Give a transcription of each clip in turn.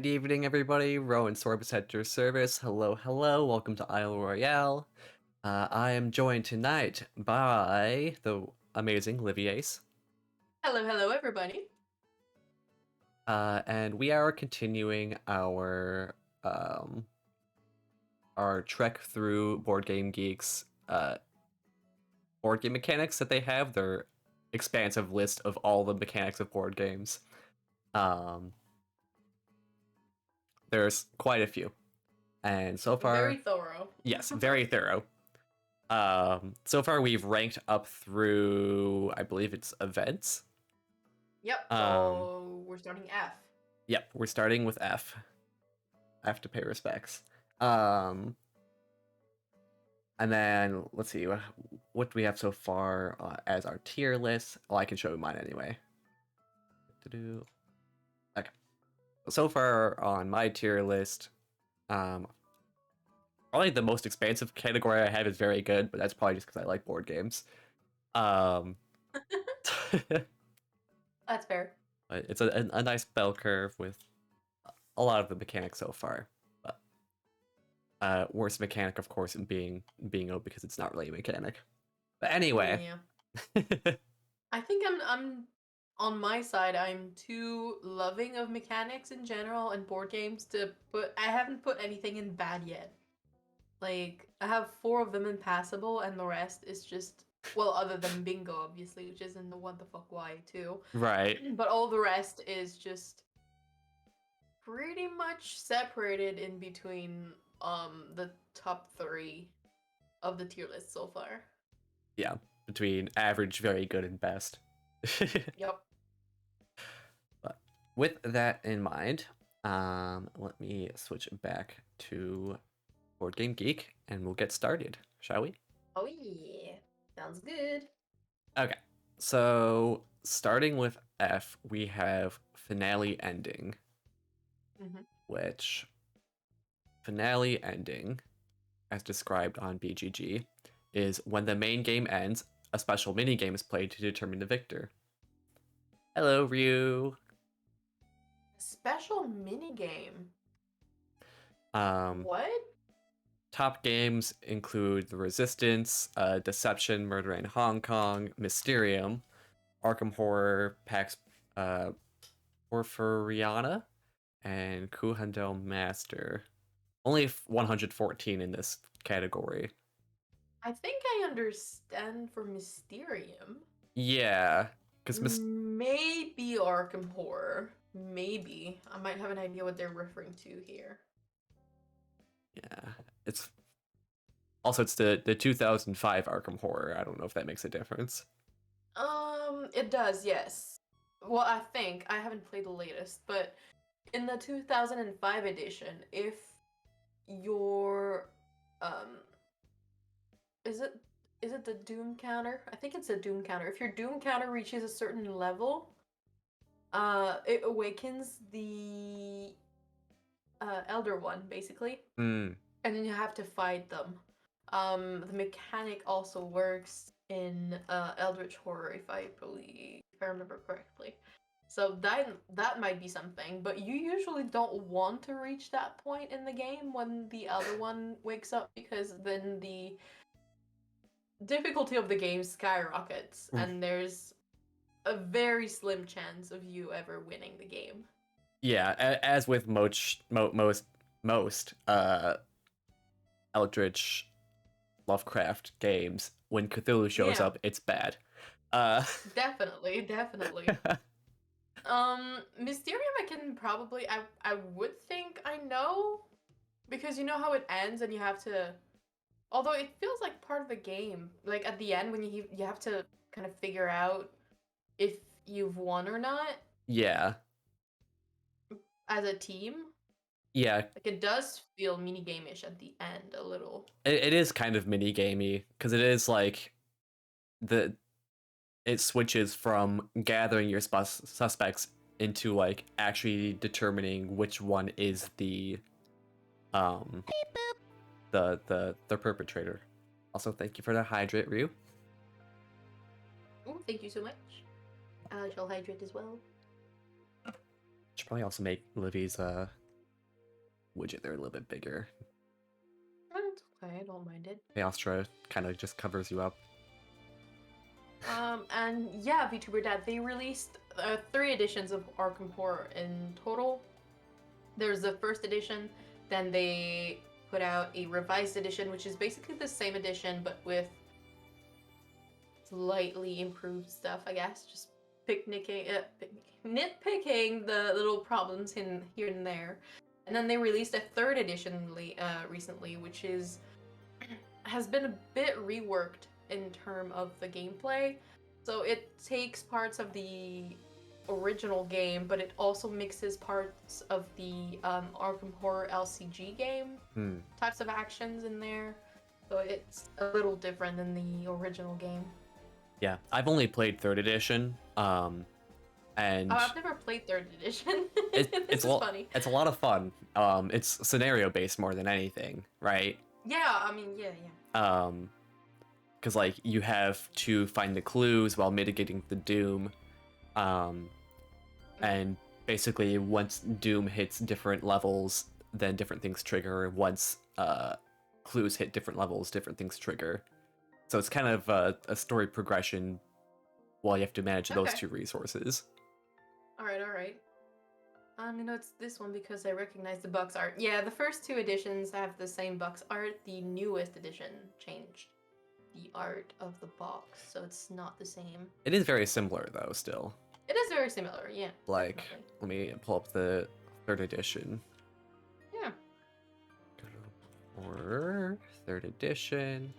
Good evening, everybody. Rowan Sorbus at your service. Hello, hello. Welcome to Isle Royale. I am joined tonight by the amazing Liviace. Hello, hello, everybody. And we are continuing our trek through Board Game Geek's board game mechanics that they have. Their expansive list of all the mechanics of board games. There's quite a few. And so far, very thorough. Yes, very thorough. So far we've ranked up through, I believe it's events. Yep. So we're starting F. Yep, we're starting with F. F to pay respects. And then let's see, what do we have so far as our tier list? Well, I can show you mine anyway. Okay. So far on my tier list, probably the most expansive category I have is very good, but that's probably just because I like board games. That's fair. It's a nice bell curve with a lot of the mechanics so far. But worst mechanic, of course, being O because it's not really a mechanic. But anyway. Yeah. I think I'm on my side. I'm too loving of mechanics in general and board games to put. I haven't put anything in bad yet. Like I have 4 of them in passable, and the rest is just other than bingo, obviously, which is in the what the fuck why too. Right. But all the rest is just pretty much separated in between the top 3 of the tier list so far. Yeah, between average, very good, and best. Yep. But with that in mind, let me switch back to Board Game Geek, and we'll get started, shall we? Oh yeah, sounds good. Okay, so starting with F, we have Finale Ending, which Finale Ending, as described on BGG, is when the main game ends, a special minigame is played to determine the victor. Hello, Ryu. Special minigame. Um, What? Top games include The Resistance, Deception, Murder in Hong Kong, Mysterium, Arkham Horror, Pax Porfiriana, and Kuhandel Master. Only 114 in this category. I think I understand for Mysterium. Yeah, because maybe Arkham Horror. Maybe. I might have an idea what they're referring to here. Yeah, it's the 2005 Arkham Horror. I don't know if that makes a difference. It does, yes. Well, I think I haven't played the latest, but in the 2005 edition, if your is it the Doom counter? I think it's a Doom counter. If your Doom counter reaches a certain level, it awakens the Elder One, basically. Mm. And then you have to fight them. The mechanic also works in Eldritch Horror, if I remember correctly. So that might be something, but you usually don't want to reach that point in the game when the Elder One wakes up, because then the difficulty of the game skyrockets, and there's a very slim chance of you ever winning the game. Yeah, as with most Eldritch Lovecraft games, when Cthulhu shows up, it's bad. Definitely. Mysterium, I can probably, I would think I know, because you know how it ends and you have to, although it feels like part of the game, like at the end when you have to kind of figure out if you've won or not. Yeah. As a team. Yeah. Like it does feel minigame-ish at the end a little. It is kind of minigamey, because it is like it switches from gathering your suspects into like actually determining which one is the perpetrator. Also, thank you for the hydrate, Ryu. Oh, thank you so much. I shall hydrate as well. Should probably also make Livy's widget there a little bit bigger. It's okay, I don't mind it. Astra kind of just covers you up. And yeah, VTuber Dad, they released 3 editions of Arkham Horror in total. There's the first edition, then they put out a revised edition, which is basically the same edition, but with slightly improved stuff, I guess. Just nitpicking the little problems here and there. And then they released a 3rd edition recently, which has been a bit reworked in terms of the gameplay. So it takes parts of the original game, but it also mixes parts of the Arkham Horror LCG game types of actions in there. So it's a little different than the original game. Yeah, I've only played 3rd edition. And I've never played 3rd edition. It's funny. It's a lot of fun. It's scenario based more than anything, right? Yeah, I mean, yeah. Because like you have to find the clues while mitigating the doom, and basically once doom hits different levels, then different things trigger. Once clues hit different levels, different things trigger. So it's kind of a story progression while you have to manage those Okay. two resources. All right, all right. It's this one because I recognize the box art. Yeah, the first two editions have the same box art. The newest edition changed the art of the box, so it's not the same. It is very similar though, still. It is very similar, yeah. Like, Definitely. let me pull up the 3rd edition. Yeah. Or 3rd edition.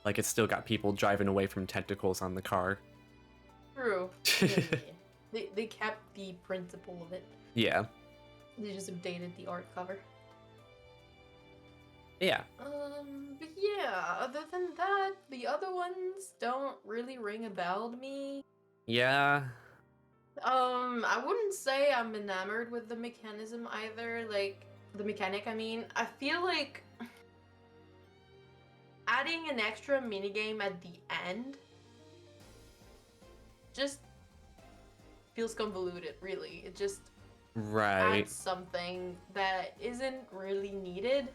Like, it's still got people driving away from tentacles on the car. True. Yeah. They kept the principle of it. Yeah. They just updated the art cover. Yeah. But yeah, other than that, the other ones don't really ring a bell to me. Yeah. I wouldn't say I'm enamored with the mechanism either, like, the mechanic, I mean. I feel like adding an extra minigame at the end just feels convoluted, really. It just Right. adds something that isn't really needed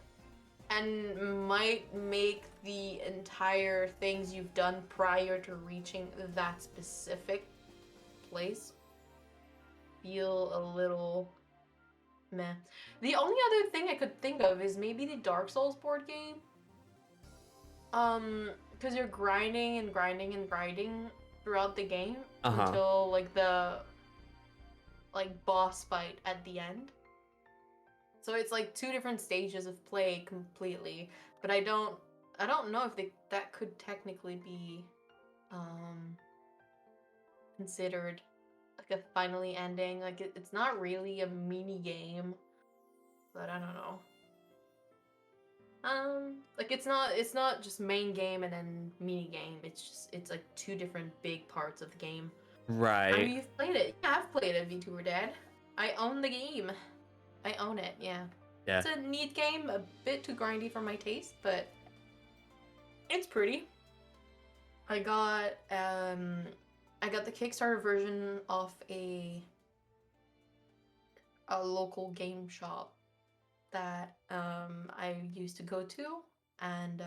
and might make the entire things you've done prior to reaching that specific place feel a little meh. The only other thing I could think of is maybe the Dark Souls board game. Because you're grinding and grinding and grinding throughout the game until like the boss fight at the end. So it's like two different stages of play completely, but I don't know if that could technically be considered like a finally ending. Like it's not really a mini game, but I don't know. Like it's not just main game and then mini game. It's like two different big parts of the game. Right. I mean, you've played it. Yeah, I've played it, VTuber Dad. I own the game. I own it, yeah. Yeah. It's a neat game, a bit too grindy for my taste, but it's pretty. I got the Kickstarter version of a local game shop that I used to go to, and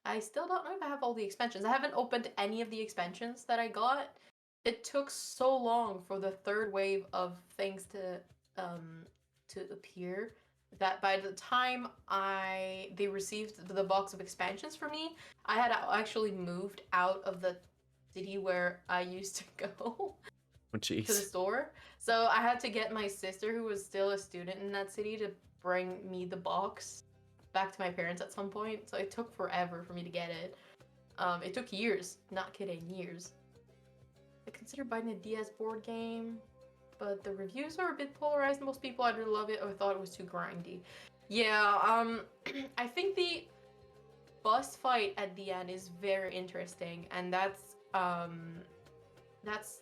I still don't know if I have all the expansions. I haven't opened any of the expansions that I got. It took so long for the third wave of things to appear that by the time they received the box of expansions for me, I had actually moved out of the city where I used to go Oh, to the jeez. store. So I had to get my sister, who was still a student in that city, to bring me the box back to my parents at some point. So it took forever for me to get it. It took years, not kidding, years. I considered buying a DS board game, but the reviews are a bit polarized. Most people either love it or thought it was too grindy. Yeah, I think the boss fight at the end is very interesting, and that's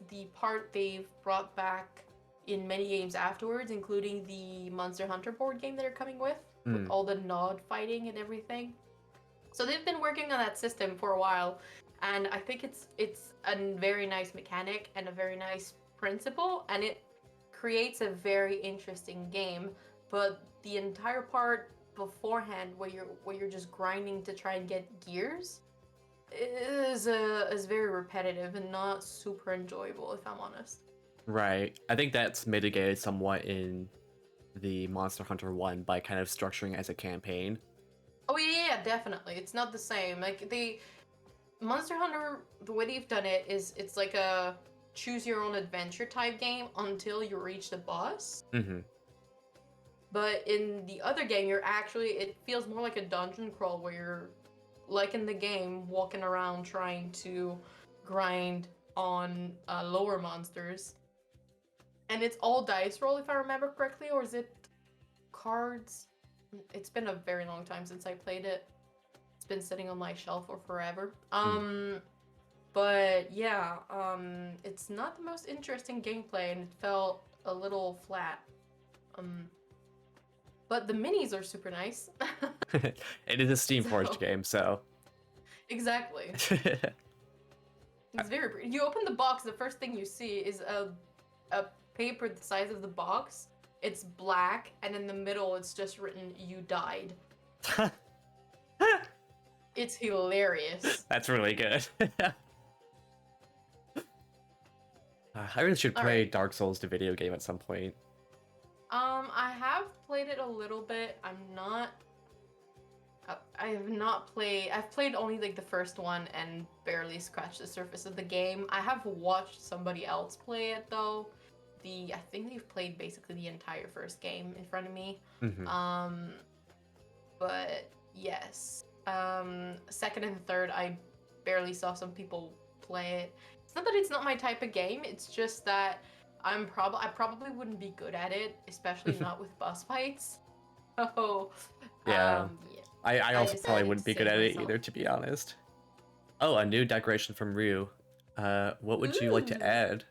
the part they've brought back in many games afterwards, including the Monster Hunter board game that are coming with all the Nod fighting and everything. So they've been working on that system for a while, and I think it's a very nice mechanic and a very nice principle, and it creates a very interesting game. But the entire part beforehand, where you're just grinding to try and get gears, is very repetitive and not super enjoyable, if I'm honest. Right. I think that's mitigated somewhat in the Monster Hunter 1 by kind of structuring as a campaign. Oh yeah, definitely. It's not the same. Like the Monster Hunter, the way they've done it is it's like a choose your own adventure type game until you reach the boss. Mm-hmm. But in the other game, it feels more like a dungeon crawl where you're, like in the game, walking around trying to grind on lower monsters. And it's all dice roll, if I remember correctly, or is it cards? It's been a very long time since I played it. It's been sitting on my shelf for forever. But yeah, it's not the most interesting gameplay, and it felt a little flat. But the minis are super nice. It is a Steam Forged game, so. Exactly. It's very pretty. You open the box, the first thing you see is a paper the size of the box. It's black, and in the middle it's just written, "You died." It's hilarious. That's really good. I really should play Alright. Dark Souls, the video game, at some point. I have played it a little bit. I have not played. I've played only like the first one and barely scratched the surface of the game. I have watched somebody else play it though. I think they've played basically the entire first game in front of me. Mhm. But yes. Second and third, I barely saw some people play it. It's not that it's not my type of game. It's just that I probably wouldn't be good at it, especially not with boss fights. So, Yeah. yeah. I I also probably decided to wouldn't be good save at it myself. either, to be honest. Oh, a new decoration from Ryu. What would you like to Ooh. add?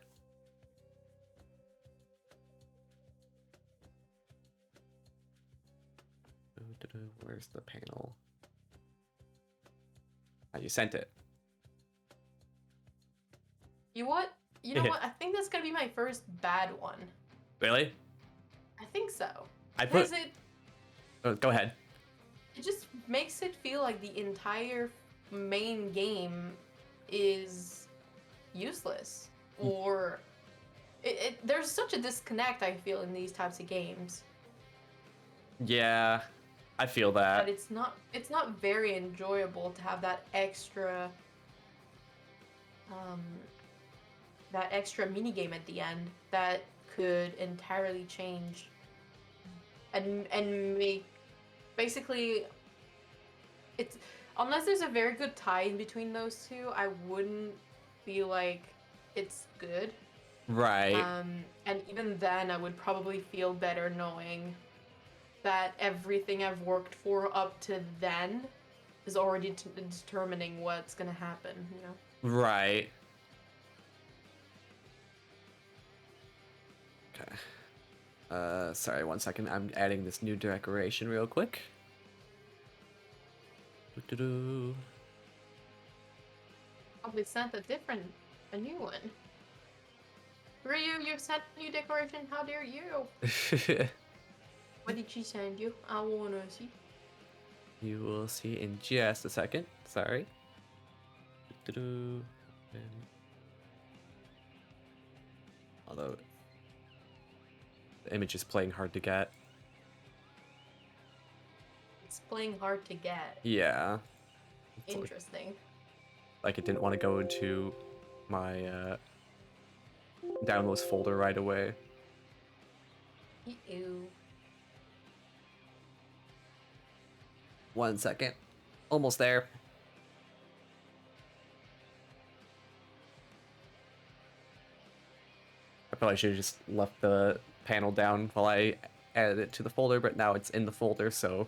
Where's the panel? Oh, you sent it. You what? You know what? I think that's gonna be my first bad one. Really? I think so. I Because put. it Go ahead. it just makes it feel like the entire main game is useless. Or there's such a disconnect, I feel, in these types of games. Yeah, I feel That that. it's not very enjoyable to have um that extra mini game at the end that could entirely change and make basically it's unless there's a very good tie in between those two, I wouldn't feel like it's good. Right. And even then I would probably feel better knowing that everything I've worked for up to then is already determining what's gonna happen, you know? Right. Okay. Sorry, 1 second. I'm adding this new decoration real quick. Doo-doo-doo. Probably sent a new one. Ryu, you sent a new decoration? How dare you? What did she send you? I wanna see. You will see in just a second. Sorry. Doo-doo-doo. Although the image is playing hard to get. It's playing hard to get. Yeah. Interesting. Like it didn't want to go into my downloads folder right away. Ew. 1 second. Almost there. I probably should have just left the panel down while I added it to the folder, but now it's in the folder, so...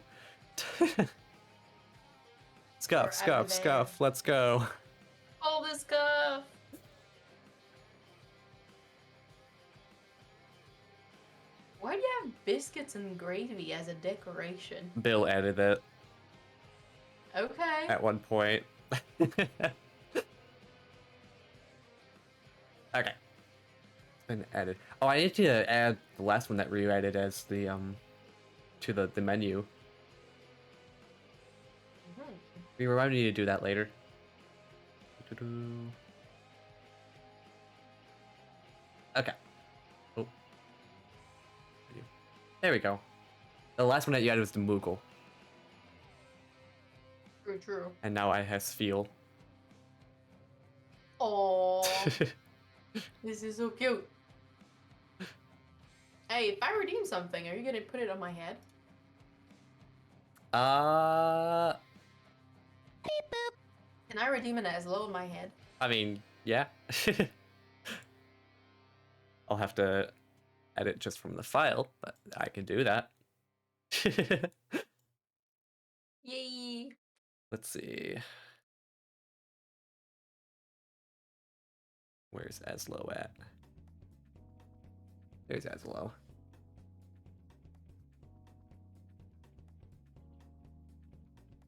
Scuff, scuff, scuff, let's go. All this stuff! Why do you have biscuits and gravy as a decoration? Bill added it Okay. at one point. Okay. It's been added. Oh, I need to add the last one that Ryu added as the, to the menu. You remind me to do that later. Okay. Oh. There we go. The last one that you added was the Moogle. True. And now I has feel. Oh, this is so cute. Hey, if I redeem something, are you gonna put it on my head? Can I redeem an Aslo on my head? I mean, yeah. I'll have to edit just from the file, but I can do that. Yay! Let's see. Where's Aslo at? There's Aslo.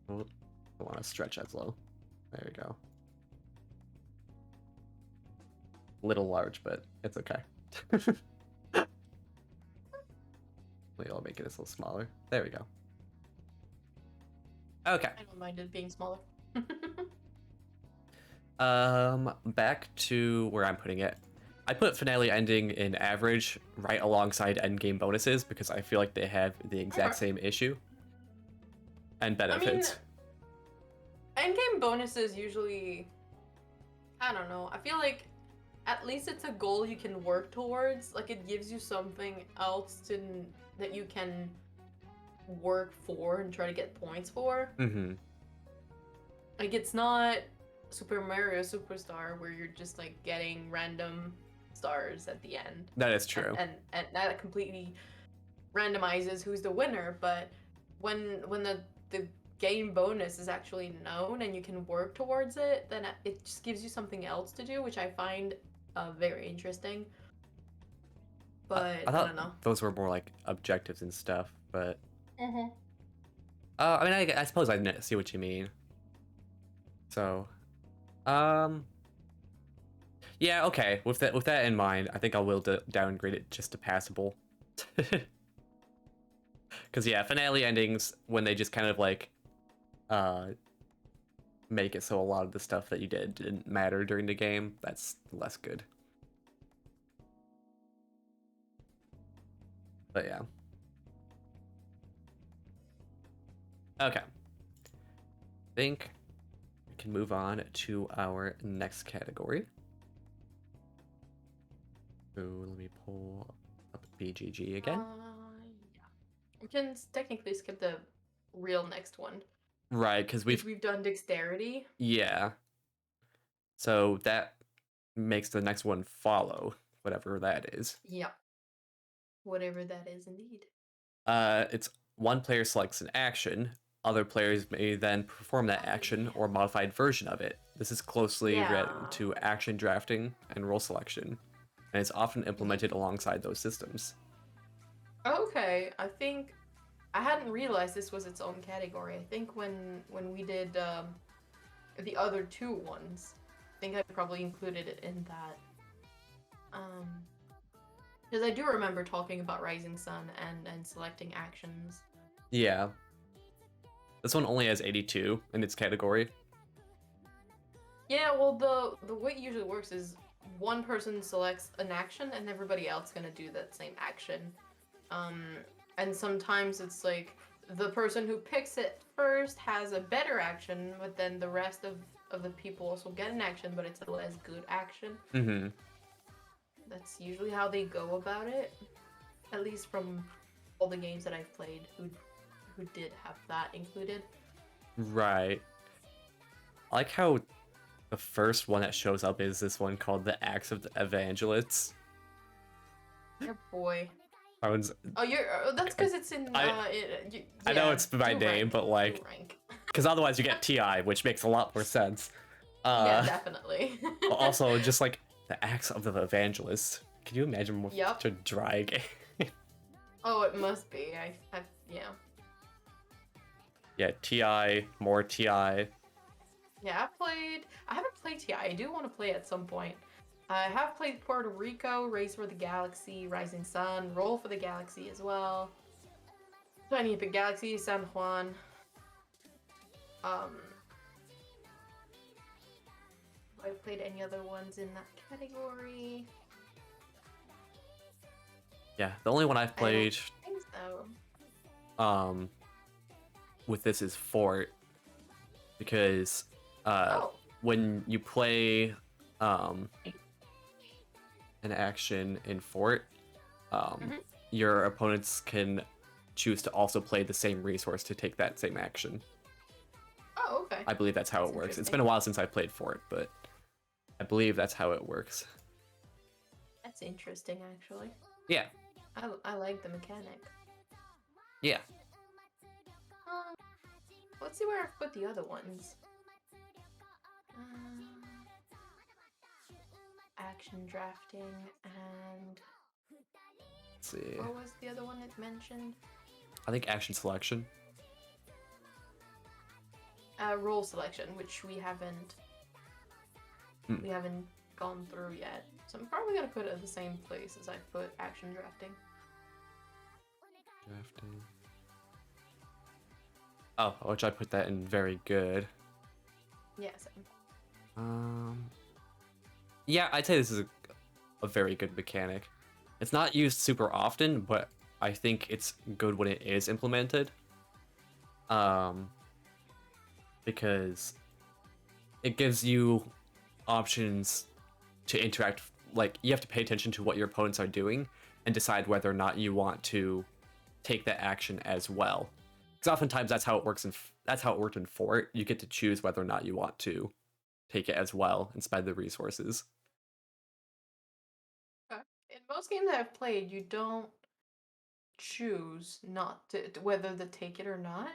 Oh, I want to stretch Aslo. There we go. Little large, but it's okay. Maybe I'll make it a little smaller. There we go. Okay. I don't mind it being smaller. Back to where I'm putting it. I put finale ending in average right alongside endgame bonuses because I feel like they have the exact Okay. same issue and I mean, benefits. endgame bonuses usually, I don't know. I feel like at least it's a goal you can work towards. Like it gives you something else that you can work for and try to get points for. Mm-hmm. Like it's not Super Mario Superstar where you're just like getting random stars at the end. That is true. And that completely randomizes who's the winner, but when the game bonus is actually known and you can work towards it, then it just gives you something else to do, which I find very interesting. But I I don't thought know. those were more like objectives and stuff, but Mm-hmm. I mean, I suppose I see what you mean. So, um, yeah, okay. With that in mind, I think I will downgrade it just to passable. Because yeah, finale endings when they just kind of like uh make it so a lot of the stuff that you didn't matter during the game, that's less good. But yeah. Okay. Think we can move on to our next category. So let me pull up BGG again. Yeah. We can technically skip the real next one Right, because because we've done dexterity. yeah. So that makes the next one follow, whatever that is. Yeah. Whatever that is, indeed. It's one player selects an action. Other players may then perform that action or modified version of it. This is closely related Yeah. to action drafting and role selection, and is often implemented alongside those systems. Okay, I think I hadn't realized this was its own category. I think when we did the other two ones, I think I probably included it in that. Because I do remember talking about Rising Sun and selecting actions. Yeah. This one only has 82 in its category. Yeah, well the way it usually works is one person selects an action and everybody else gonna do that same action. Um, and sometimes it's like the person who picks it first has a better action, but then the rest of the people also get an action, but it's a less good action. Mm-hmm. That's usually how they go about it. At least from all the games that I've played who did have that included. Right. I like how the first one that shows up is this one called the Acts of the Evangelists. Oh boy. Sounds, Oh, that's because it's in. I know it's by name, but like, because otherwise you get TI, which makes a lot more sense. Yeah, definitely. Also, just like the Acts of the Evangelists. Can you imagine what Yep. such a dry game? Oh, it must be. Yeah. Yeah, TI, more TI. Yeah, I haven't played TI. I do want to play at some point. I have played Puerto Rico, Race for the Galaxy, Rising Sun, Roll for the Galaxy as well. Tiny Epic Galaxy, San Juan. Have I played any other ones in that category? Yeah, the only one I've played I think so. with this is Fort, because when you play an action in Fort, your opponents can choose to also play the same resource to take that same action. Oh, okay. I believe that's how it works. It's been a while since I played Fort, but I believe that's how it works. That's interesting, actually. Yeah. I like the mechanic. Yeah. Let's see where I've put the other ones. Action drafting and... Let's see. What was the other one it mentioned? I think action selection. Role selection, which we haven't gone through yet. So I'm probably gonna put it at the same place as I put action drafting. Drafting. Oh, which I put that in very good. Yeah, same. Yeah, I'd say this is a very good mechanic. It's not used super often, but I think it's good when it is implemented. Um, because it gives you options to interact. Like, you have to pay attention to what your opponents are doing and decide whether or not you want to take that action as well. Because oftentimes that's how it works that's how it worked in Fort. You get to choose whether or not you want to take it as well and spend the resources. In most games that I've played, you don't choose not whether to take it or not,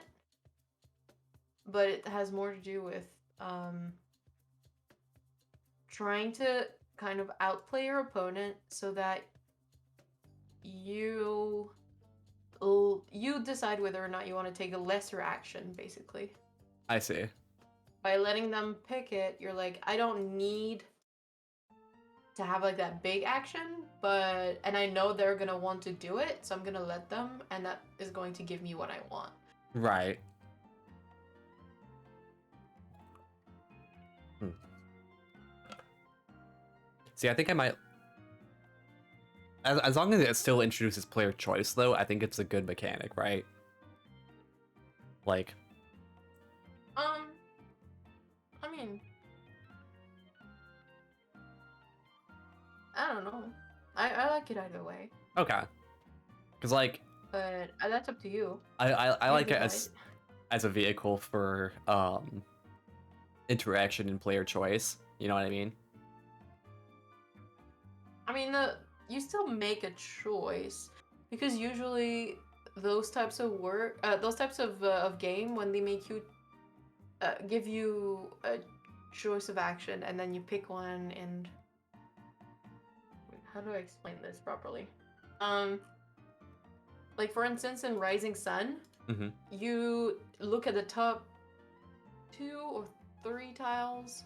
but it has more to do with um, trying to kind of outplay your opponent so that you you decide whether or not you want to take a lesser action, basically. I see. By letting them pick it, you're like, I don't need to have like that big action, and I know they're gonna want to do it, so I'm gonna let them, and that is going to give me what I want. Right. See, I think I might. As long as it still introduces player choice, though, I think it's a good mechanic, right? Like, I mean, I don't know. I like it either way, okay, because like but that's up to you. I You like it decide. as a vehicle for interaction and player choice. You know what I mean? I mean, you still make a choice because usually those types of those types of game, when they make you give you a choice of action and then you pick one and wait, how do I explain this properly? Um, like for instance, in Rising Sun, Mm-hmm. you look at the top 2 or 3 tiles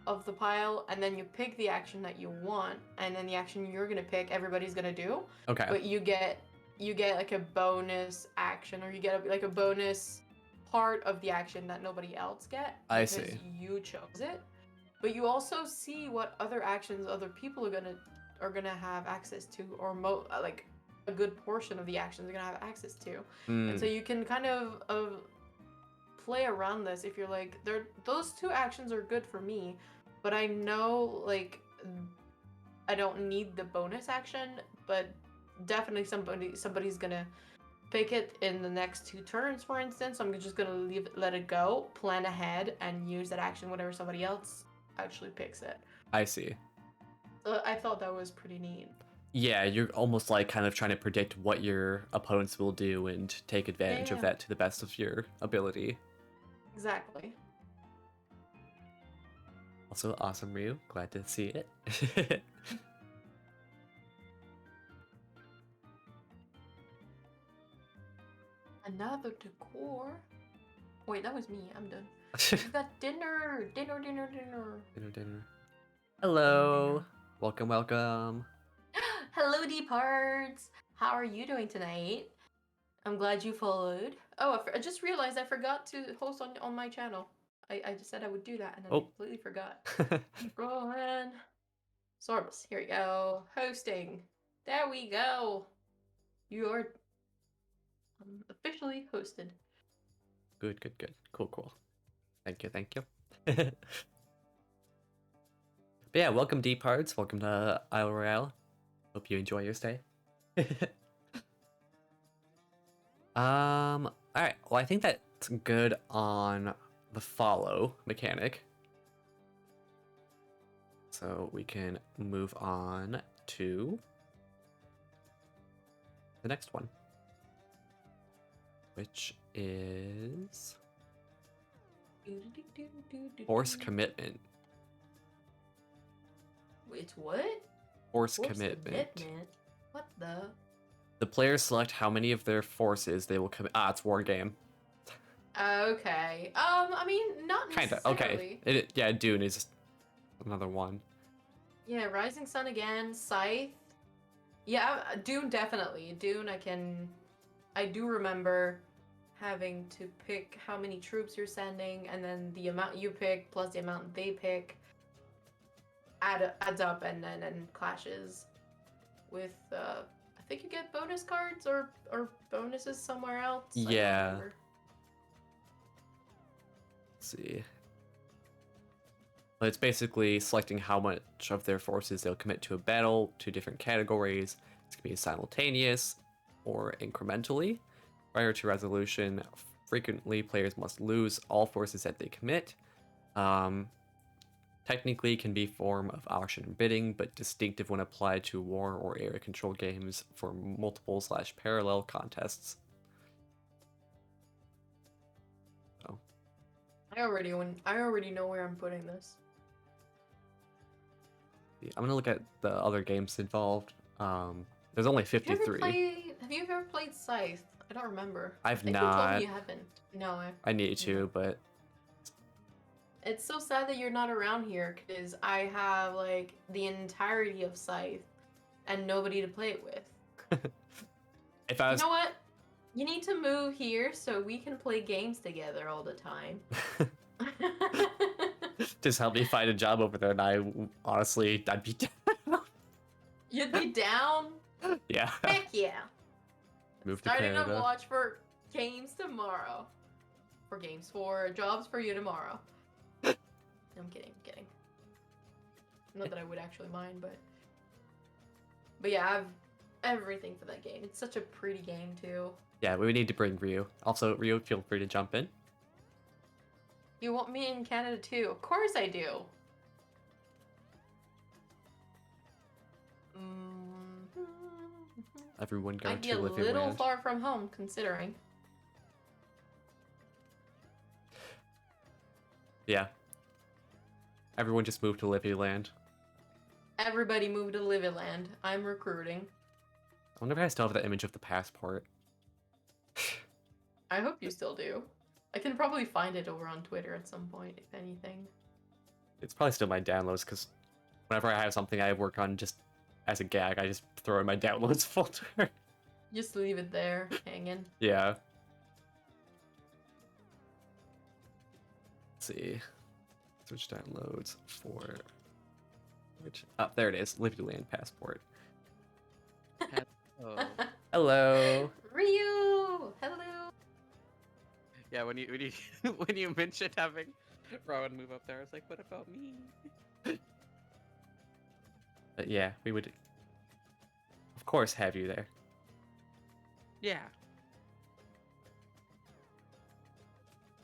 of the pile, and then you pick the action that you want, and then the action you're gonna pick, everybody's gonna do. Okay. But you get like a bonus action, or you get like a bonus part of the action that nobody else get I because see. you chose it. But you also see what other actions other people are gonna have access to, or like a good portion of the actions they're gonna have access to. And so Mm, you can kind of play around this if you're like, those 2 actions are good for me, but I know like I don't need the bonus action, but definitely somebody's gonna pick it in the next 2 turns, for instance. So I'm just gonna let it go, plan ahead, and use that action whenever somebody else actually picks it. I see. So I thought that was pretty neat. Yeah, you're almost like kind of trying to predict what your opponents will do and take advantage of Yeah, that to the best of your ability. exactly. Also, awesome, Ryu. Glad to see it. Another decor. Wait, that was me. I'm done. We got dinner. Dinner. Dinner, dinner. Dinner, Hello. dinner. Welcome, welcome. Hello, D-Parts. How are you doing tonight? I'm glad you followed. Oh, I just realized I forgot to host on my channel. I just said I would do that, and then I Oh. completely forgot. Rohan. Sorbus, here we go. Hosting. There we go. You are officially hosted. Good, good, good. Cool, cool. Thank you, thank you. But yeah, welcome D-Parts. Welcome to Isle Royale. Hope you enjoy your stay. Alright, well I think that's good on the follow mechanic. So we can move on to the next one, which is force commitment. It's what? Force Force commitment. What the? The players select how many of their forces they will commit. Ah, it's war game. Okay. I mean, not Kinda. necessarily. Okay. Yeah, Dune is another one. Yeah, Rising Sun again, Scythe. Yeah, Dune definitely. Dune, I do remember having to pick how many troops you're sending, and then the amount you pick plus the amount they pick adds up and clashes with I think you get bonus cards or bonuses somewhere else. I don't Yeah. remember. Let's see. But it's basically selecting how much of their forces they'll commit to a battle to different categories. It's gonna be simultaneous or incrementally. Prior to resolution, frequently players must lose all forces that they commit. Technically can be form of auction bidding, but distinctive when applied to war or area control games for multiple / parallel contests. Oh. I already know where I'm putting this. I'm gonna look at the other games involved. There's only 53. Have you ever played Scythe? I don't remember. I've I think you told not. me you haven't. No, I need to, but it's so sad that you're not around here because I have like the entirety of Scythe and nobody to play it with. if I You was, know what? You need to move here so we can play games together all the time. just help me find a job over there, and I'd be down. You'd be down? Yeah. Heck yeah. Move to Starting Canada. to watch for games tomorrow. For jobs for you tomorrow. I'm kidding. Not that I would actually mind, but yeah, I have everything for that game. It's such a pretty game too. Yeah, we would need to bring Ryu. Also, Ryu, feel free to jump in. You want me in Canada too? Of course I do. Everyone going I'd be to a live in little land. far from home, considering. Yeah. Everyone just moved to Livy Land. Everybody moved to Livyland. I'm recruiting. I wonder if I still have the image of the passport. I hope you still do. I can probably find it over on Twitter at some point, if anything. It's probably still my downloads, because whenever I have something I work on just as a gag, I just throw in my downloads folder. Just leave it there, hanging. Yeah. Let's see. Switch downloads for... Oh, there it is. Livy Land passport. Oh. Hello. Ryu! Hello! Yeah, when you when you mentioned having Rowan move up there, I was like, what about me? But yeah, we would, of course, have you there. Yeah.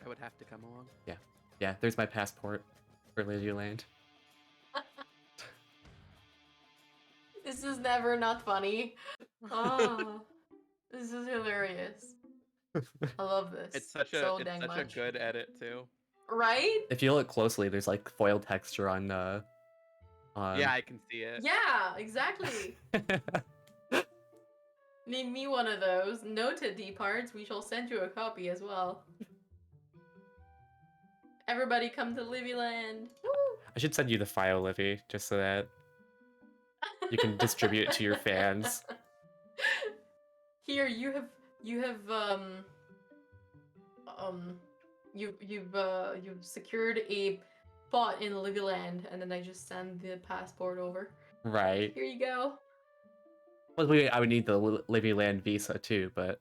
I would have to come along. Yeah, there's my passport for Livy Land. This is never not funny. Oh, this is hilarious. I love this. It's such so a dang such a much. good edit too. Right? If you look closely, there's like foil texture on Yeah, I can see it. Yeah, exactly. Need me one of those. Noted, D-Parts. We shall send you a copy as well. Everybody come to Livyland. I should send you the file, Livy, just so that you can distribute it to your fans. Here, you've secured a spot in Livyland, and then I just send the passport over. Right. Here you go. Well, I would need the Livy Land visa too, but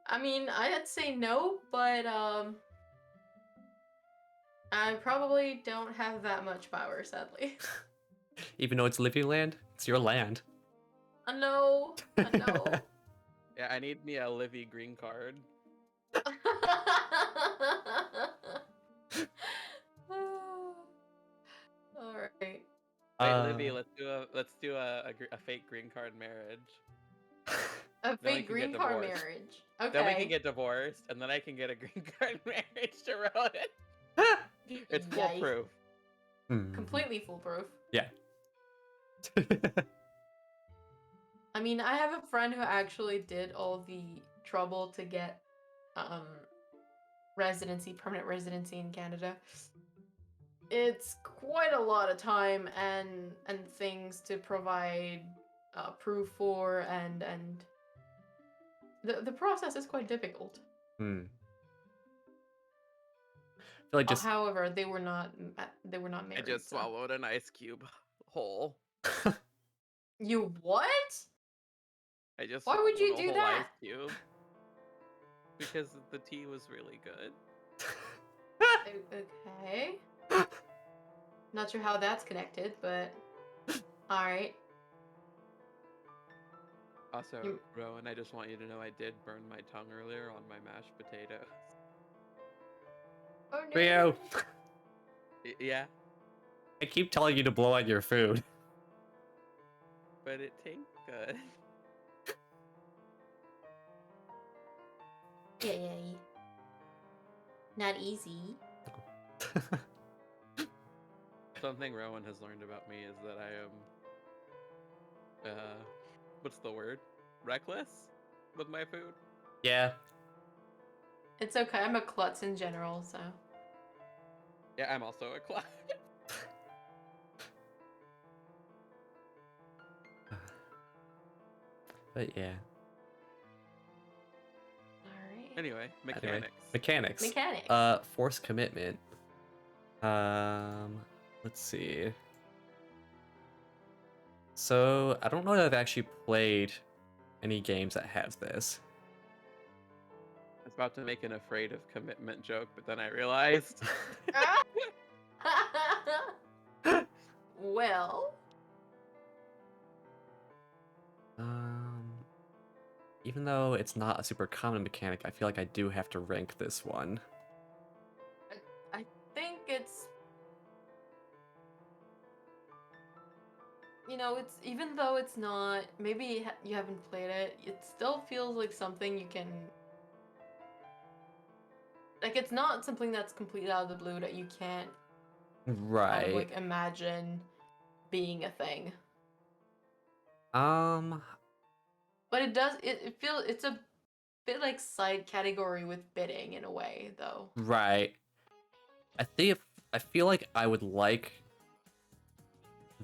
I mean, I'd say no, but I probably don't have that much power, sadly. even though it's Livy Land, it's your land. I know. Yeah, I need me a Livy green card. All right. Wait, Livy, let's do a fake green card marriage. A we fake can green get card divorced. marriage. Okay. Then we can get divorced, and then I can get a green card marriage to Rowan. It's Yikes. foolproof. Completely foolproof. Yeah. I mean, I have a friend who actually did all the trouble to get permanent residency in Canada. It's quite a lot of time and things to provide prove for, and the process is quite difficult. Hmm. I feel like just However, they were not I married. just So. swallowed an ice cube whole. You what? I just Why would swallowed you a do whole that? ice cube because the tea was really good. Okay. Not sure how that's connected, but all right. Also, You- Rowan, I just want you to know I did burn my tongue earlier on my mashed potatoes. Oh no. Rio, Yeah, I keep telling you to blow on your food. but it tastes good. Yay. Not easy. Something Rowan has learned about me is that I am, what's the word? Reckless with my food. Yeah. It's okay. I'm a klutz in general, so. Yeah, I'm also a klutz. But yeah. All right. Anyway, Anyway, mechanics. mechanics. Mechanics. Force commitment. Let's see. So I don't know that I've actually played any games that have this. I was about to make an afraid of commitment joke, but then I realized. Well. Even though it's not a super common mechanic, I feel like I do have to rank this one. I think it's. It's even though it's not. Maybe you haven't played it. It still feels like something you can. Like it's not something that's completely out of the blue that you can't kind of Right. like imagine being a thing. But it does. It feels. It's a bit like side category with bidding in a way, though. Right. I feel like I would like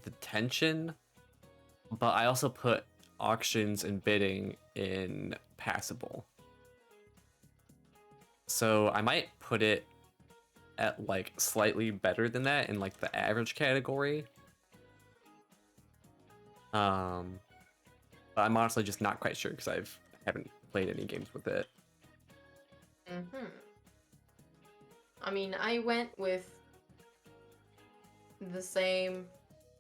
the tension, but I also put auctions and bidding in passable. So I might put it at like slightly better than that in like the average category. But I'm honestly just not quite sure because I haven't played any games with it. I mean, I went with the same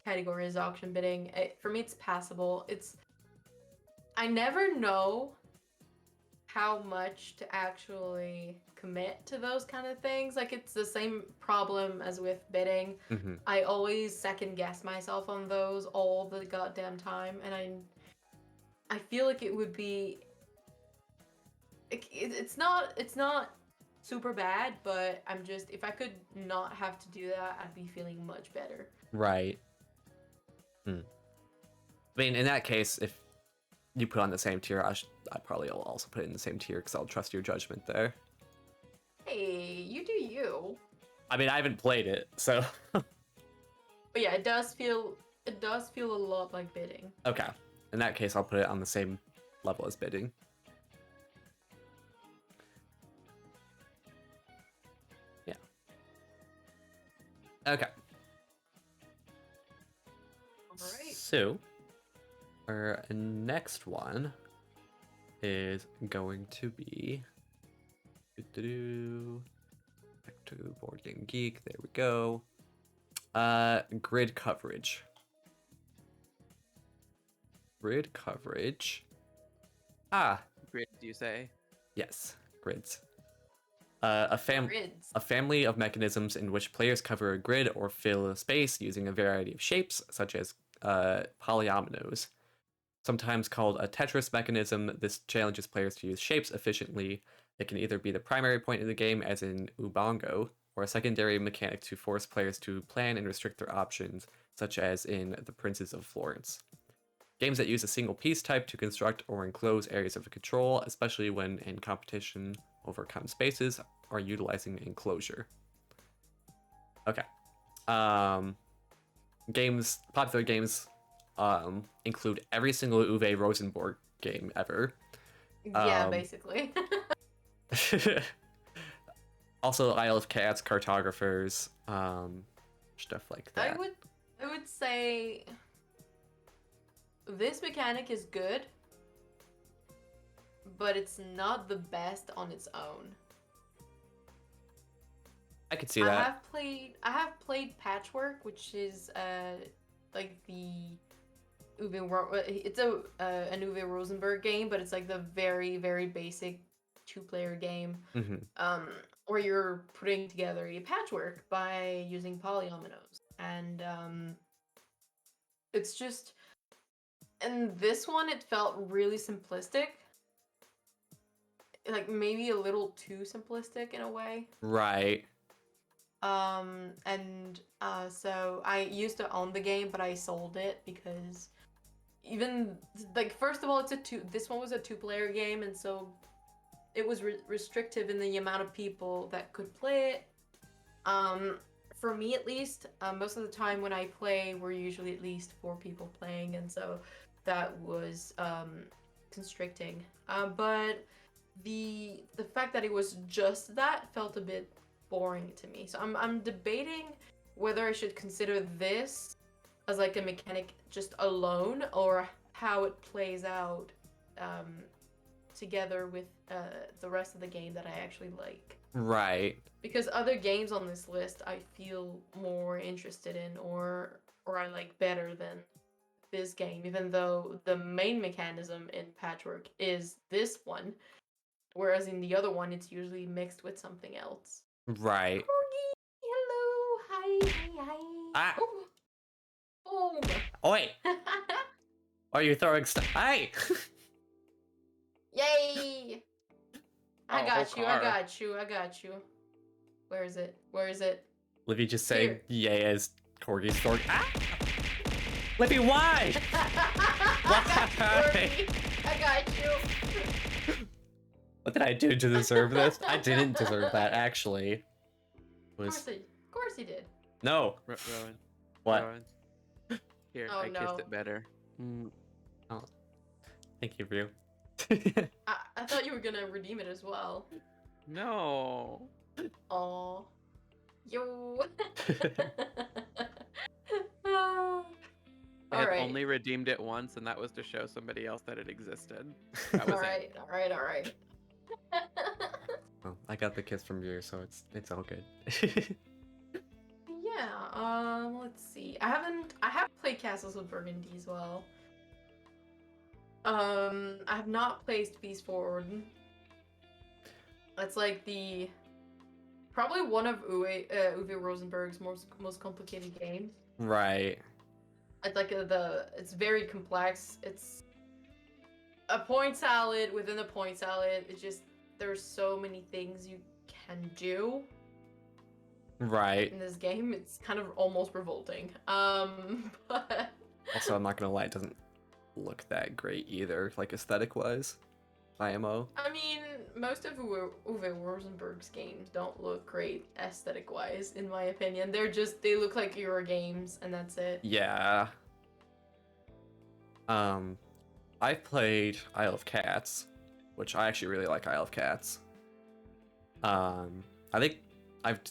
category as auction bidding. For me, it's passable. I never know how much to actually commit to those kind of things. Like, it's the same problem as with bidding. Mm-hmm. I always second guess myself on those all the goddamn time, and I feel like it would be. It's not super bad, but I'm just, if I could not have to do that, I'd be feeling much better. Right. I mean, in that case, if you put on the same tier, I probably will also put it in the same tier because I'll trust your judgment there. Hey, you do you. I mean, I haven't played it, so. But yeah, it does feel a lot like bidding. Okay. In that case, I'll put it on the same level as bidding. Yeah. Okay. Alright. So, our next one is going to be back to Board Game Geek. There we go. Grid coverage. Grid coverage. Grid, do you say? Yes, grids. A Grids. family of mechanisms in which players cover a grid or fill a space using a variety of shapes, such as polyominoes. Sometimes called a Tetris mechanism, this challenges players to use shapes efficiently. It can either be the primary point in the game, as in Ubongo, or a secondary mechanic to force players to plan and restrict their options, such as in The Princes of Florence. Games that use a single piece type to construct or enclose areas of control, especially when in competition over common spaces, are utilizing enclosure. Okay. Popular games include every single Uwe Rosenborg game ever. Yeah, basically. Also, Isle of Cats, cartographers, stuff like I that. would say this mechanic is good, but it's not the best on its own. I could see that. I have played Patchwork, which is like the it's an Uwe Rosenberg game, but it's like the very basic two-player game where you're putting together a patchwork by using polyominoes, and it's just, in this one it felt really simplistic, like maybe a little too simplistic in a way. Right. So I used to own the game, but I sold it because even like, first of all, this one was a two-player game, and so it was restrictive in the amount of people that could play it. For me at least, most of the time when I play, we're usually at least 4 people playing, and so that was constricting. But the fact that it was just that felt a bit boring to me. So I'm debating whether I should consider this as like a mechanic just alone, or how it plays out together with the rest of the game that I actually like. Right. Because other games on this list I feel more interested in, or I like better than this game, even though the main mechanism in Patchwork is this one, whereas in the other one it's usually mixed with something else. Right. Corgi, hello, hi, hi. Ah. Oh. Boom. Oi! Are you throwing stuff? Hey! Yay! I Oh, got whole you, car. I got you, I got you. Where is it? Where is it? Livy just saying Here. yay as Corgi's throwing. Ah! Livy, why? I got you, Corgi. I got you. What did I do to deserve this? I didn't deserve that, actually. It Of was course he did. no. Rowan. What? Rowan. Here, Oh, I kissed no. it better. Oh, thank you, Ryu. I thought you were gonna redeem it as well. No. Aw. Yo. I have Alright. only redeemed it once, and that was to show somebody else that it existed. That was it. Alright. Well, I got the kiss from Ryu, so it's all good. Yeah, let's see. I have played Castles of Burgundy as well. I have not played Feast Forward. That's like probably one of Uwe Rosenberg's most complicated games. Right. It's like it's very complex. It's a point salad within a point salad. It's just, there's so many things you can do Right. in this game. It's kind of almost revolting. But Also, I'm not gonna lie, it doesn't look that great either, like aesthetic-wise. IMO. I mean, most of Uwe Rosenberg's games don't look great aesthetic-wise, in my opinion. They look like Euro games, and that's it. Yeah. I've played Isle of Cats, which I actually really like Isle of Cats. I think I've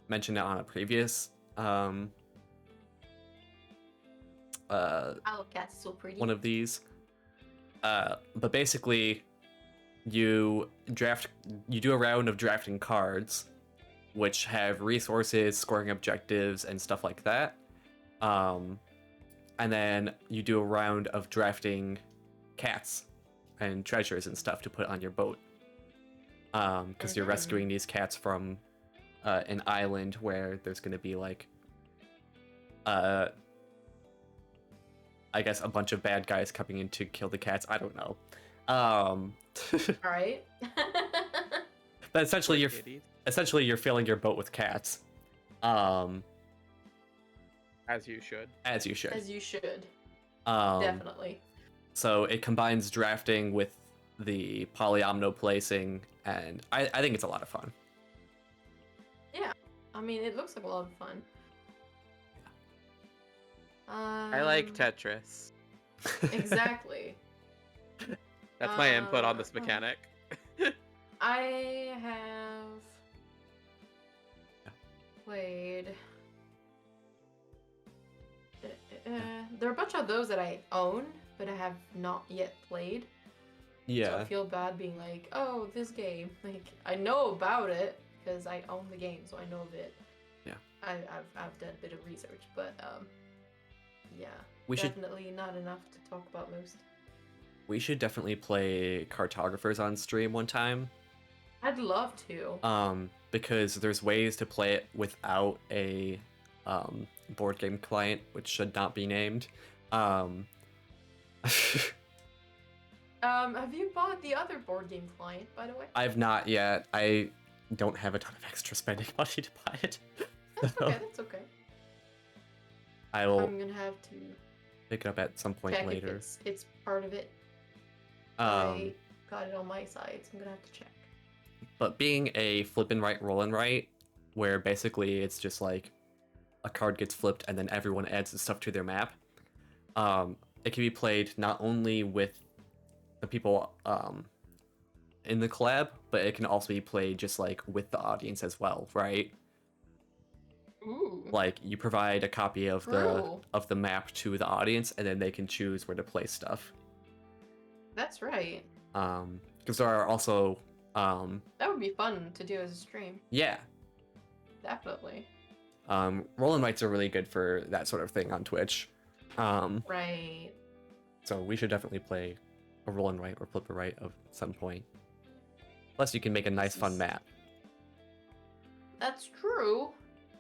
mentioned it on a previous Isle of Cats is so pretty. one of these. But basically, you do a round of drafting cards, which have resources, scoring objectives, and stuff like that. And then you do a round of drafting cats and treasures and stuff to put on your boat. Because you're rescuing these cats from an island where there's going to be like, I guess a bunch of bad guys coming in to kill the cats. I don't know. Alright. But essentially Kitties. you're filling your boat with cats. As you should. As you should. As you should. Um, Definitely. So it combines drafting with the polyomino placing, and I think it's a lot of fun. Yeah. I mean, it looks like a lot of fun. I like Um, Tetris. Exactly. That's my input on this Uh, mechanic. I have played. There are a bunch of those that I own, but I have not yet played. So I Yeah. feel bad being like, oh, this game. Like, I know about it because I own the game, so I know of it. Yeah. I've done a bit of research, but yeah, We should definitely not enough to talk about most. we should definitely play Cartographers on stream one time. I'd love to. Because there's ways to play it without a board game client, which should not be named. Have you bought the other board game client, by the way? I've not yet. I don't have a ton of extra spending money to buy it. That's So okay. That's okay. I will I'm gonna have to pick it up at some point check if later. it's part of it. Um, I got it on my side, so I'm gonna have to check. but being a flip and right, roll and right, where basically it's just like a card gets flipped and then everyone adds the stuff to their map. It can be played not only with the people in the collab, but it can also be played just like with the audience as well, right? Ooh. Like you provide a copy of True. the map to the audience, and then they can choose where to place stuff. That's right. Because there are also That would be fun to do as a stream. yeah, Definitely. roll and rights are really good for that sort of thing on Twitch. Right. So we should definitely play a roll and write or flip and write at some point. Plus, you can make a nice, fun map. That's true.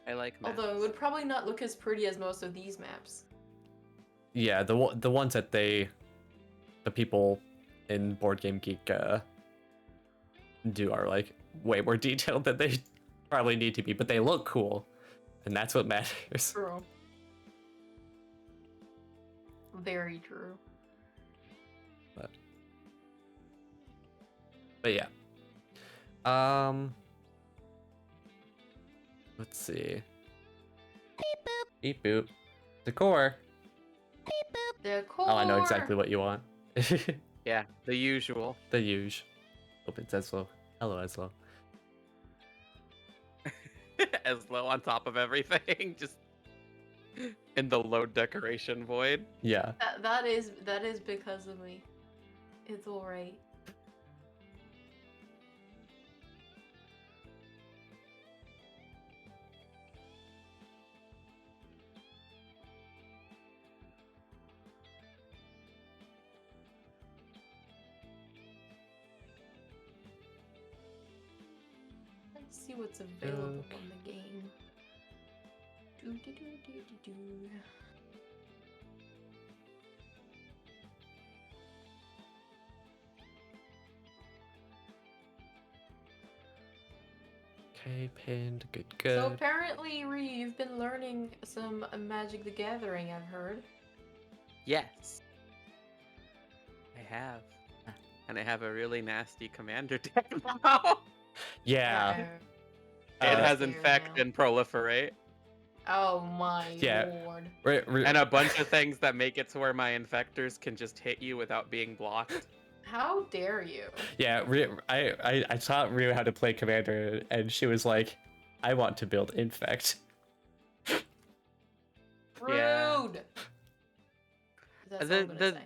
I like maps. Although it would probably not look as pretty as most of these maps. Yeah, the ones that the people in Board Game Geek do are like way more detailed than they probably need to be, but they look cool, and that's what matters. True. Very true. But yeah. Let's see. Beep boop. Decor. The core. Oh, I know exactly what you want. Yeah, the usual. The huge. Opens Eslo. Hello, Eslo. Eslo on top of everything, just in the low decoration void. Yeah. That is because of me. It's alright. Let's see what's available in the game. Do. Okay, pinned. Good, good. So apparently, Ree, you've been learning some Magic the Gathering, I've heard. Yes. I have. And I have a really nasty commander deck now. Yeah. It has Here infect now. and proliferate. Oh my Yeah. lord. And a bunch of things that make it to where my infectors can just hit you without being blocked. How dare you? Yeah, I taught Ryu how to play Commander, and she was like, I want to build Infect. Rude! Yeah. That's The- all I'm gonna the- say.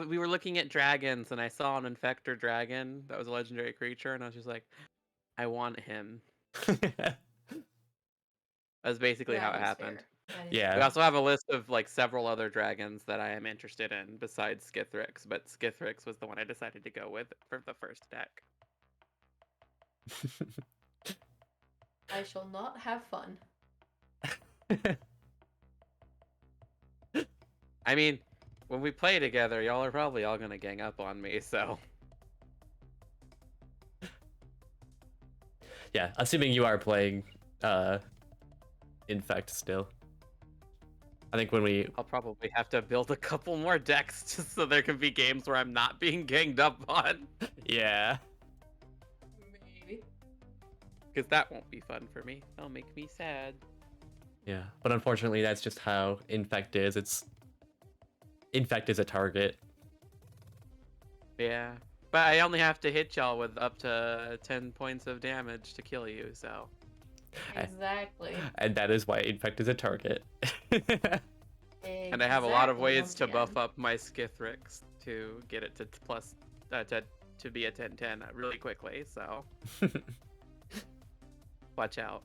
We were looking at dragons, and I saw an infector dragon that was a legendary creature, and I was just like, I want him. That's basically how it That is happened. fair. That is Yeah. We also have a list of like several other dragons that I am interested in besides Skithrix, but Skithrix was the one I decided to go with for the first deck. I shall not have fun. I mean, when we play together, y'all are probably all gonna gang up on me, so. Yeah, assuming you are playing Infect still. I think when we I'll probably have to build a couple more decks just so there can be games where I'm not being ganged up on. yeah. Maybe. Because that won't be fun for me. That'll make me sad. Yeah, but unfortunately, that's just how Infect is. Infect is a target. Yeah. But I only have to hit y'all with up to 10 points of damage to kill you, so. Exactly. And that is why Infect is a target. And I have a lot of Exactly, ways once to buff again. up my Skithrix to get it to plus to be a 10/10 really quickly. So watch out.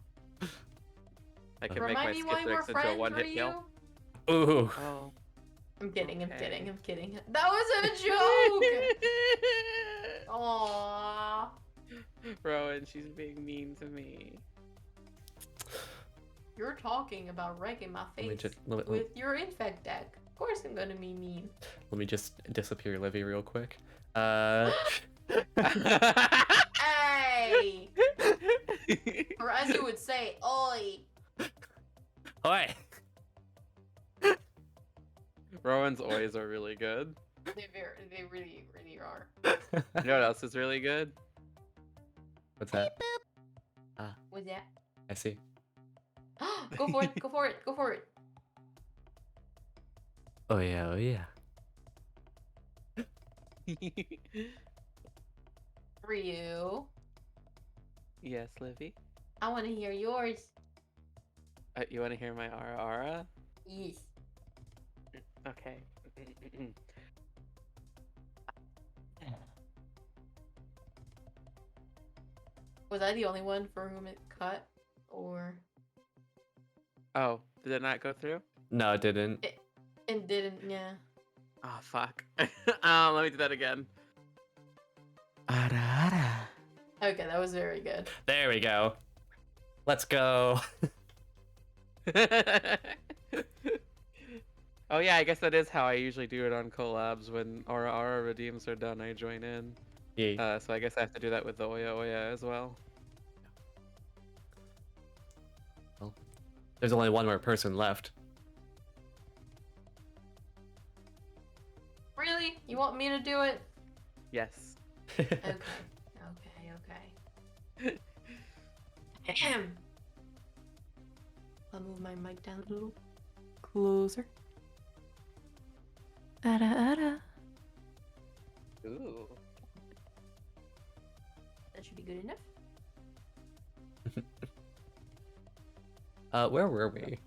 I can make my Remind me why we're Skithrix into a friends, one-hit kill. Ryu? Ooh. Oh. I'm kidding, I'm kidding, Okay. I'm kidding. That was a joke! Aww. Rowan, she's being mean to me. You're talking about wrecking my Let me face just with your infect deck. Of course I'm gonna be mean. let me just disappear Livy real quick. Hey! Or as you would say, oi! Oi! Rowan's oys are really good. They really, really are. You know what else is really good? What's that? What's that? I see. Go for it, go for it, go for it. Oh yeah, oh yeah. Ryu, Yes, Livy. I wanna hear yours. You want to hear my Ara Ara? Yes. Okay. Was I the only one for whom it cut? Or Oh, did it not go through? No, it didn't. it didn't, yeah. Oh, fuck. Let me do that again. Ara, ara. Okay, that was very good. There we go. Let's go. Oh yeah, I guess that is how I usually do it on collabs. When Aura redeems are done, I join in. Yeah. So I guess I have to do that with the Oya Oya as well. There's only one more person left. Really? You want me to do it? Yes. Okay. Okay. Ahem. I'll move my mic down a little closer. Ada. Ooh. That should be good enough. Where were we?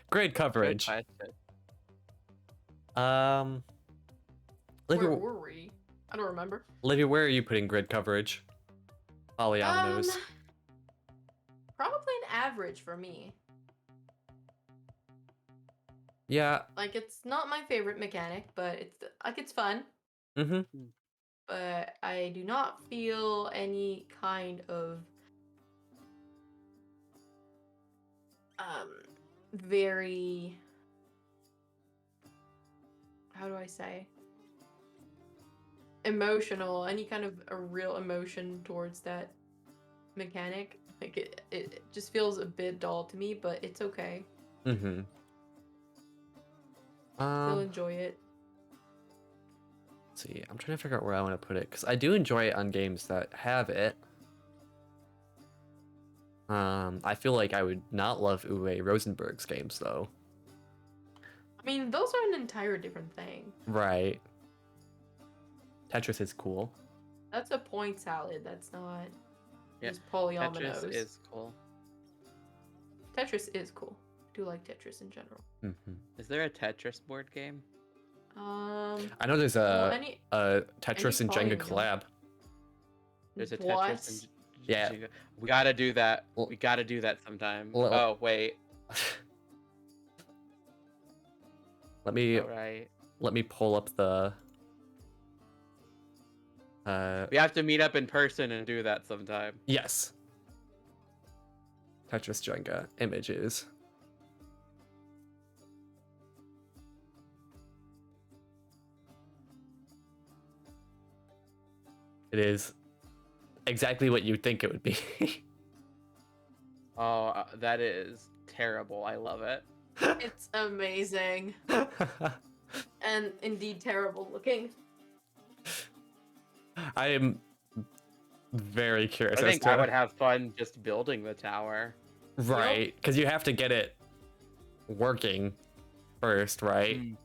Great Good coverage. question. Livy, Where were we? I don't remember. Livy, where are you putting grid coverage? Polyominoes. Probably an average for me. Yeah. Like, it's not my favorite mechanic, but it's fun. Mm-hmm. But I do not feel any kind of very, how do I say, emotional, any kind of a real emotion towards that mechanic. Like, it just feels a bit dull to me, but it's okay. Mm-hmm. Still enjoy it. Let's see, I'm trying to figure out where I want to put it because I do enjoy it on games that have it. I feel like I would not love Uwe Rosenberg's games though. I mean, those are an entire different thing. Right. Tetris is cool. That's a point salad. That's not Yeah, just polyominoes. Tetris is cool. Tetris is cool. I do like Tetris in general. Mm-hmm. Is there a Tetris board game? I know there's well, a Tetris and Jenga polygon. collab. There's a what? Tetris and Yeah. Jenga. We gotta do that. Well- We gotta do that sometime. Well- Oh wait. Let me All right. pull up the. We have to meet up in person and do that sometime. Yes. Tetris Jenga images. It is exactly what you'd think it would be. Oh, that is terrible. I love it. It's amazing and indeed terrible looking. I am very curious I as think I to would have fun just building the tower. right because you have to get it working first, right? Mhm.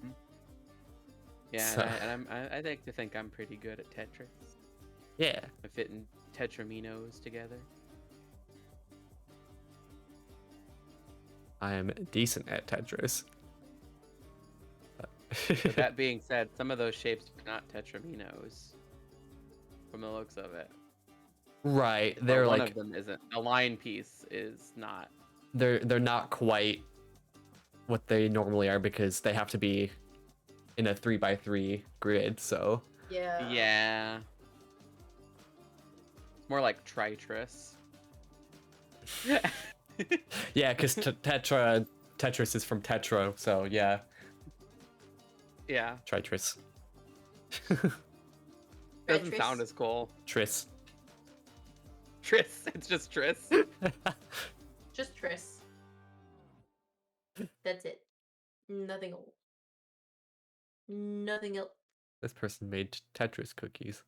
Yeah, So- I like to think I'm pretty good at Tetris. Yeah. I'm fitting Tetraminos together. I am decent at Tetris. But that being said, some of those shapes are not Tetraminos, from the looks of it. Right, Or they're one like of them isn't. The line piece is not. they're not quite what they normally are because they have to be in a 3x3 grid. So Yeah. Yeah. More like Tritris. yeah, because Tetris is from Tetra. So yeah, Yeah. Tritris. Doesn't Tetris? sound as cool. Tris. Tris. It's just Tris. Just Tris. That's it. Nothing else. Nothing else. This person made Tetris cookies.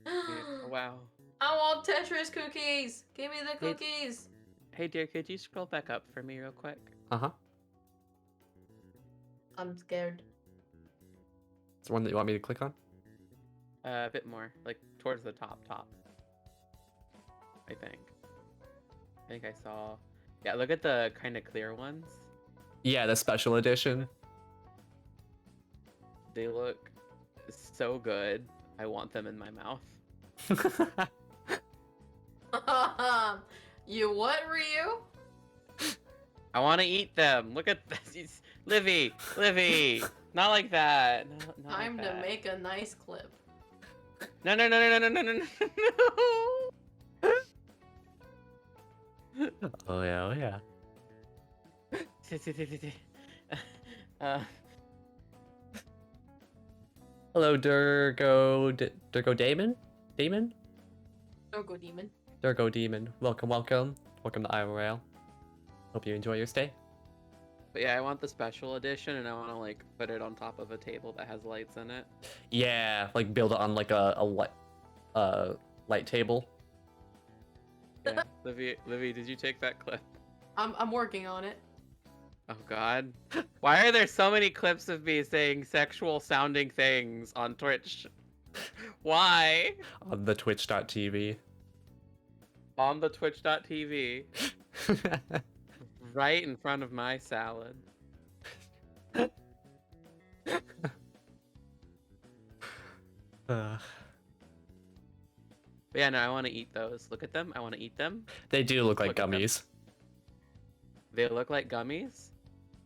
Yeah, wow. I want Tetris cookies. Give me the Hey- cookies. Hey, dear, could you scroll back up for me real quick? Uh-huh. I'm scared. It's the one that you want me to click on? A bit more, like towards the top. I think I saw. Yeah, look at the kind of clear ones. Yeah, the special edition. They look so good. I want them in my mouth. You what, Ryu? I want to eat them. Look at this. Livy, not like that. Not like Time to that. make a nice clip. No. Oh yeah. uh, Hello, Durgo Damon? Don't go demon. Durgo Demon. Welcome to IRL. Hope you enjoy your stay. but yeah, I want the special edition, and I want to like put it on top of a table that has lights in it. Yeah, like build it on like a light table. Yeah, Livy, did you take that clip? I'm working on it. Oh God, why are there so many clips of me saying sexual sounding things on Twitch? Why? On the twitch.tv. On the Twitch.tv, right in front of my salad. Uh, But yeah, no, I want to eat those. Look at them. I want to eat them. they do look like Look at them. gummies. They look like gummies.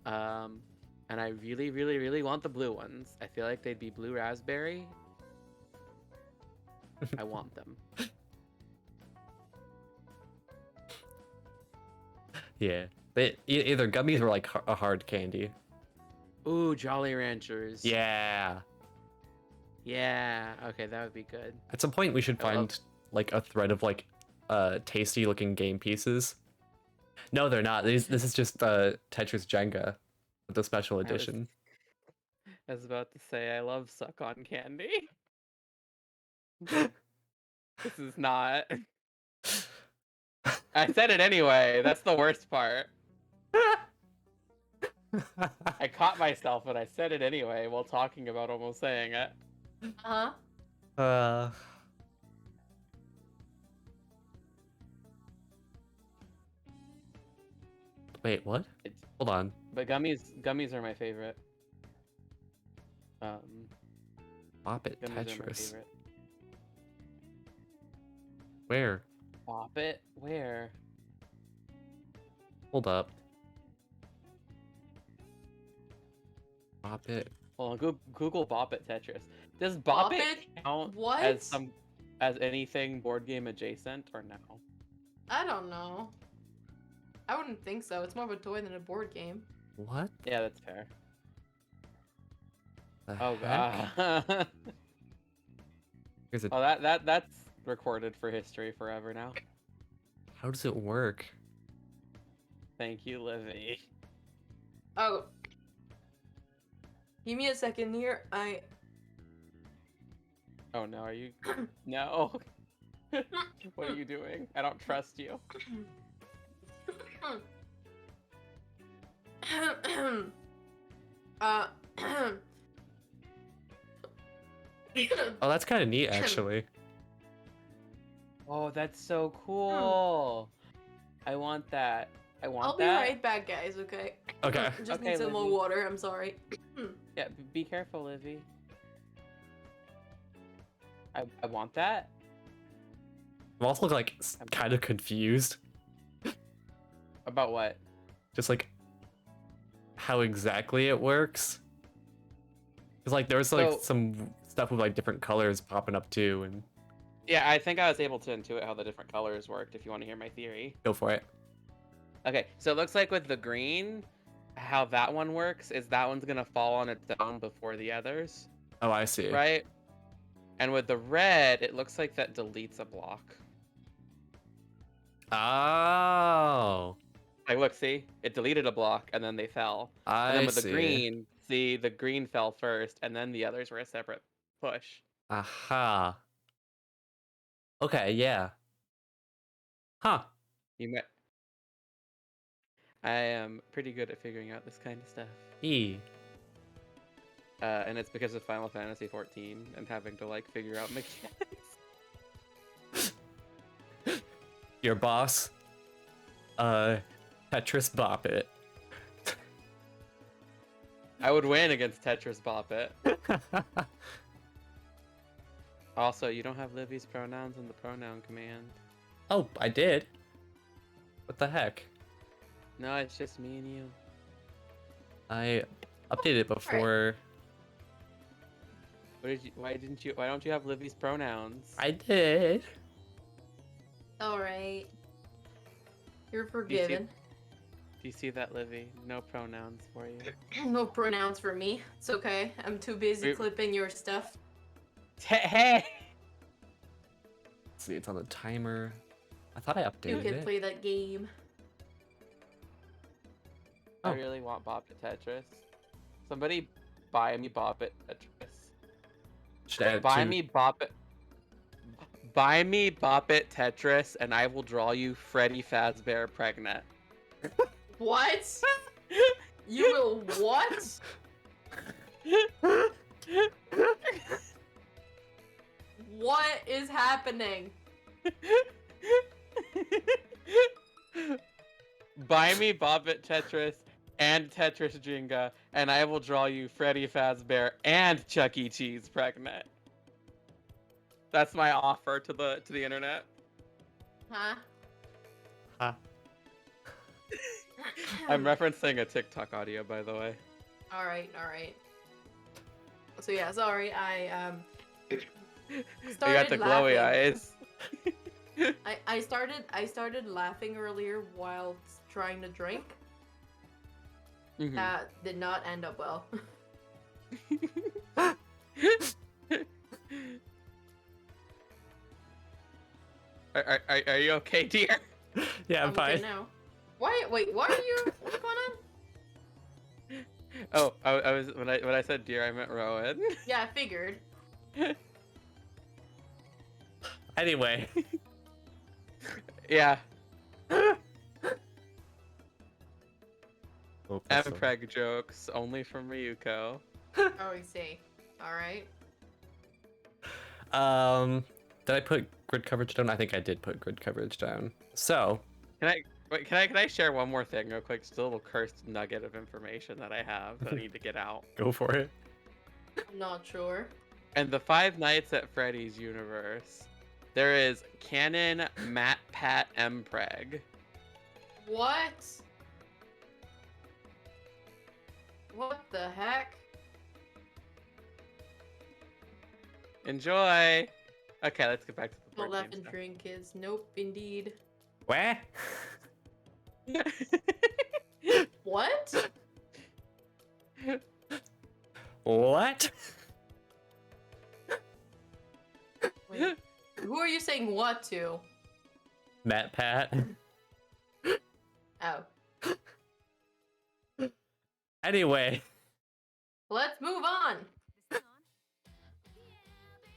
And I really, really, really want the blue ones. I feel like they'd be blue raspberry. I want them. Yeah. Either gummies or like a hard candy. Ooh, Jolly Ranchers. Yeah. Yeah. Okay, that would be good. At some point we should I love- find like a thread of like tasty looking game pieces. No, they're not. This is just Tetris Jenga with the special was- edition. I was about to say I love suck on candy. This is not. I said it anyway. That's the worst part. I caught myself, but I said it anyway while talking about almost saying it. Uh-huh. Wait, what? It's, Hold on. but gummies are my favorite. Bop It Gummies are my Tetris. favorite. Where? Bop it? Where? Hold up. Bop It. Hold on, Google Bop It Tetris. Does Bop Bop It count What? as anything board game adjacent or no? I don't know. I wouldn't think so. It's more of a toy than a board game. What? Yeah, that's fair. The Oh heck? god. Here's a, Oh, that's recorded for history forever now. how does it work? Thank you, Livy. Oh. Give me a second here. Oh no, are you? No. What are you doing? I don't trust you. uh, Oh, that's kind of neat, actually. Oh, that's so cool. I want that. I want I'll be that. right back, guys. Okay. Okay. Just Okay, need some more Livy. water. I'm sorry. Yeah, be careful, Livy. I want that. I'm also like kind of confused, About what? just like how exactly it works. Cause like there was like So- some stuff with like different colors popping up too, and Yeah, I think I was able to intuit how the different colors worked. If you want to hear my theory. go for it. Okay, so it looks like with the green, how that one works is that one's gonna fall on its own before the others, Oh, I see. right? And with the red, it looks like that deletes a block. Oh, Like, look, see, it deleted a block and then they fell. And then I with the see. green, see, the green fell first, and then the others were a separate push. Aha. Okay, yeah. Huh. You met. I am pretty good at figuring out this kind of stuff. E. And it's because of Final Fantasy 14 and having to like figure out mechanics. Your boss. Tetris Bop It. I would win against Tetris Bop It. Also, you don't have Livy's pronouns in the pronoun command. Oh, I did. What the heck? No, it's just me and you. I updated it before. What did you? Why don't you have Livy's pronouns? I did. All right. You're forgiven. Do you see that, Livy? No pronouns for you. No pronouns for me. It's okay. I'm too busy Wait. clipping your stuff. Hey! Let's see, it's on the timer. I thought I You updated can it. play that game. I Oh. really want Bop It Tetris. Somebody buy me Bop It Tetris. Should add it Buy to- me Bop It. Buy me Bop It Tetris, and I will draw you Freddy Fazbear pregnant. What? You will what? What is happening? Buy me Bop It Tetris and Tetris Jenga, and I will draw you Freddy Fazbear and Chuck E. Cheese pregnant. That's my offer to the internet. Huh? Huh. I'm referencing a TikTok audio, by the way. All right, all right. So yeah, sorry. I You started got the glowy laughing. eyes. I started laughing earlier while trying to drink. Mhm. That did not end up well. Are you okay, dear? Yeah, I'm okay fine. now. Why? Wait, what are you? What's going on? Oh, I was when I said dear, I meant Rowan. Yeah, I figured. Anyway. Yeah, Oh, plus some. Mpreg jokes only from Ryuko. Oh, I see. All right. Did I put grid coverage down? I think I did put grid coverage down. So, Can I share one more thing real quick? Just a little cursed nugget of information that I have that I need to get out. go for it. I'm not sure. And the Five Nights at Freddy's universe, there is canon Matt Pat Mpreg. What? What the heck? Enjoy. Okay, let's get back to the No board laugh game and stuff. drink, kids. Nope, indeed. Where? What? What? Wait, who are you saying what to? Matt Pat. Oh. Anyway. Let's move on.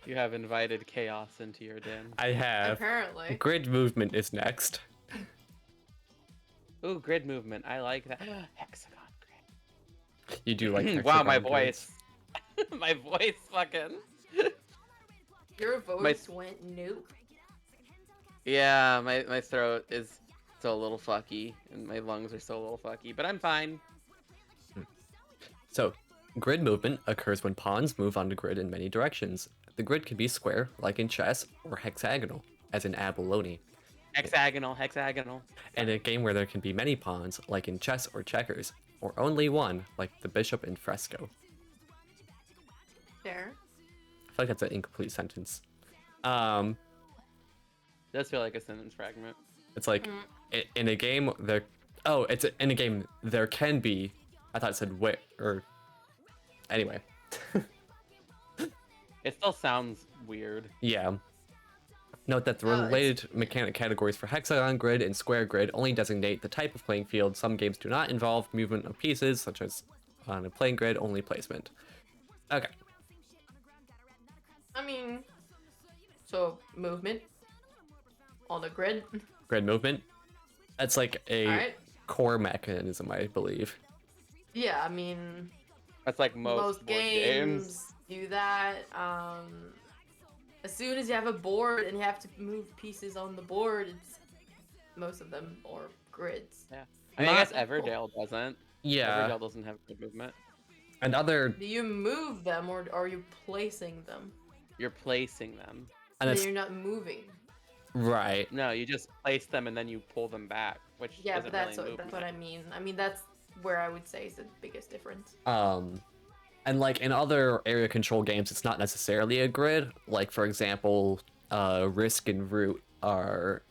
You have invited chaos into your den. I have. Apparently. Grid movement is next. Ooh, grid movement. I like that. Hexagon grid. You do like Wow, my hexagon grids. voice. My voice fucking. Your voice went nope. Yeah, my throat is still a little fucky, and my lungs are still a little fucky, but I'm fine. So, grid movement occurs when pawns move on the grid in many directions. The grid can be square, like in chess, or hexagonal, as in abalone. Hexagonal, hexagonal. And in a game where there can be many pawns, like in chess or checkers, or only one, like the bishop in Fresco. There. I feel like that's an incomplete sentence. Does feel like a sentence fragment. It's like in a game there. Oh, in a game there can be. I thought it said where or. Anyway. It still sounds weird. Yeah. Note that the Oh, related mechanic categories for hexagon grid and square grid only designate the type of playing field. Some games do not involve movement of pieces, such as on a playing grid, only placement. Okay. I mean, so movement on the grid. Grid movement. That's like a Alright. core mechanism, I believe. Yeah, I mean, That's like most board games. do that. As soon as you have a board and you have to move pieces on the board, it's most of them are grids. I mean, I guess Not- Everdale doesn't. Yeah. Everdale doesn't have good movement. And other Do you move them or are you placing them? You're placing them. and Then it's you're not moving. right. No, you just place them and then you pull them back, which Yeah, isn't but that's really what movement. I mean. I mean that's where I would say is the biggest difference. And like in other area control games, it's not necessarily a grid. Like for example, Risk and Root are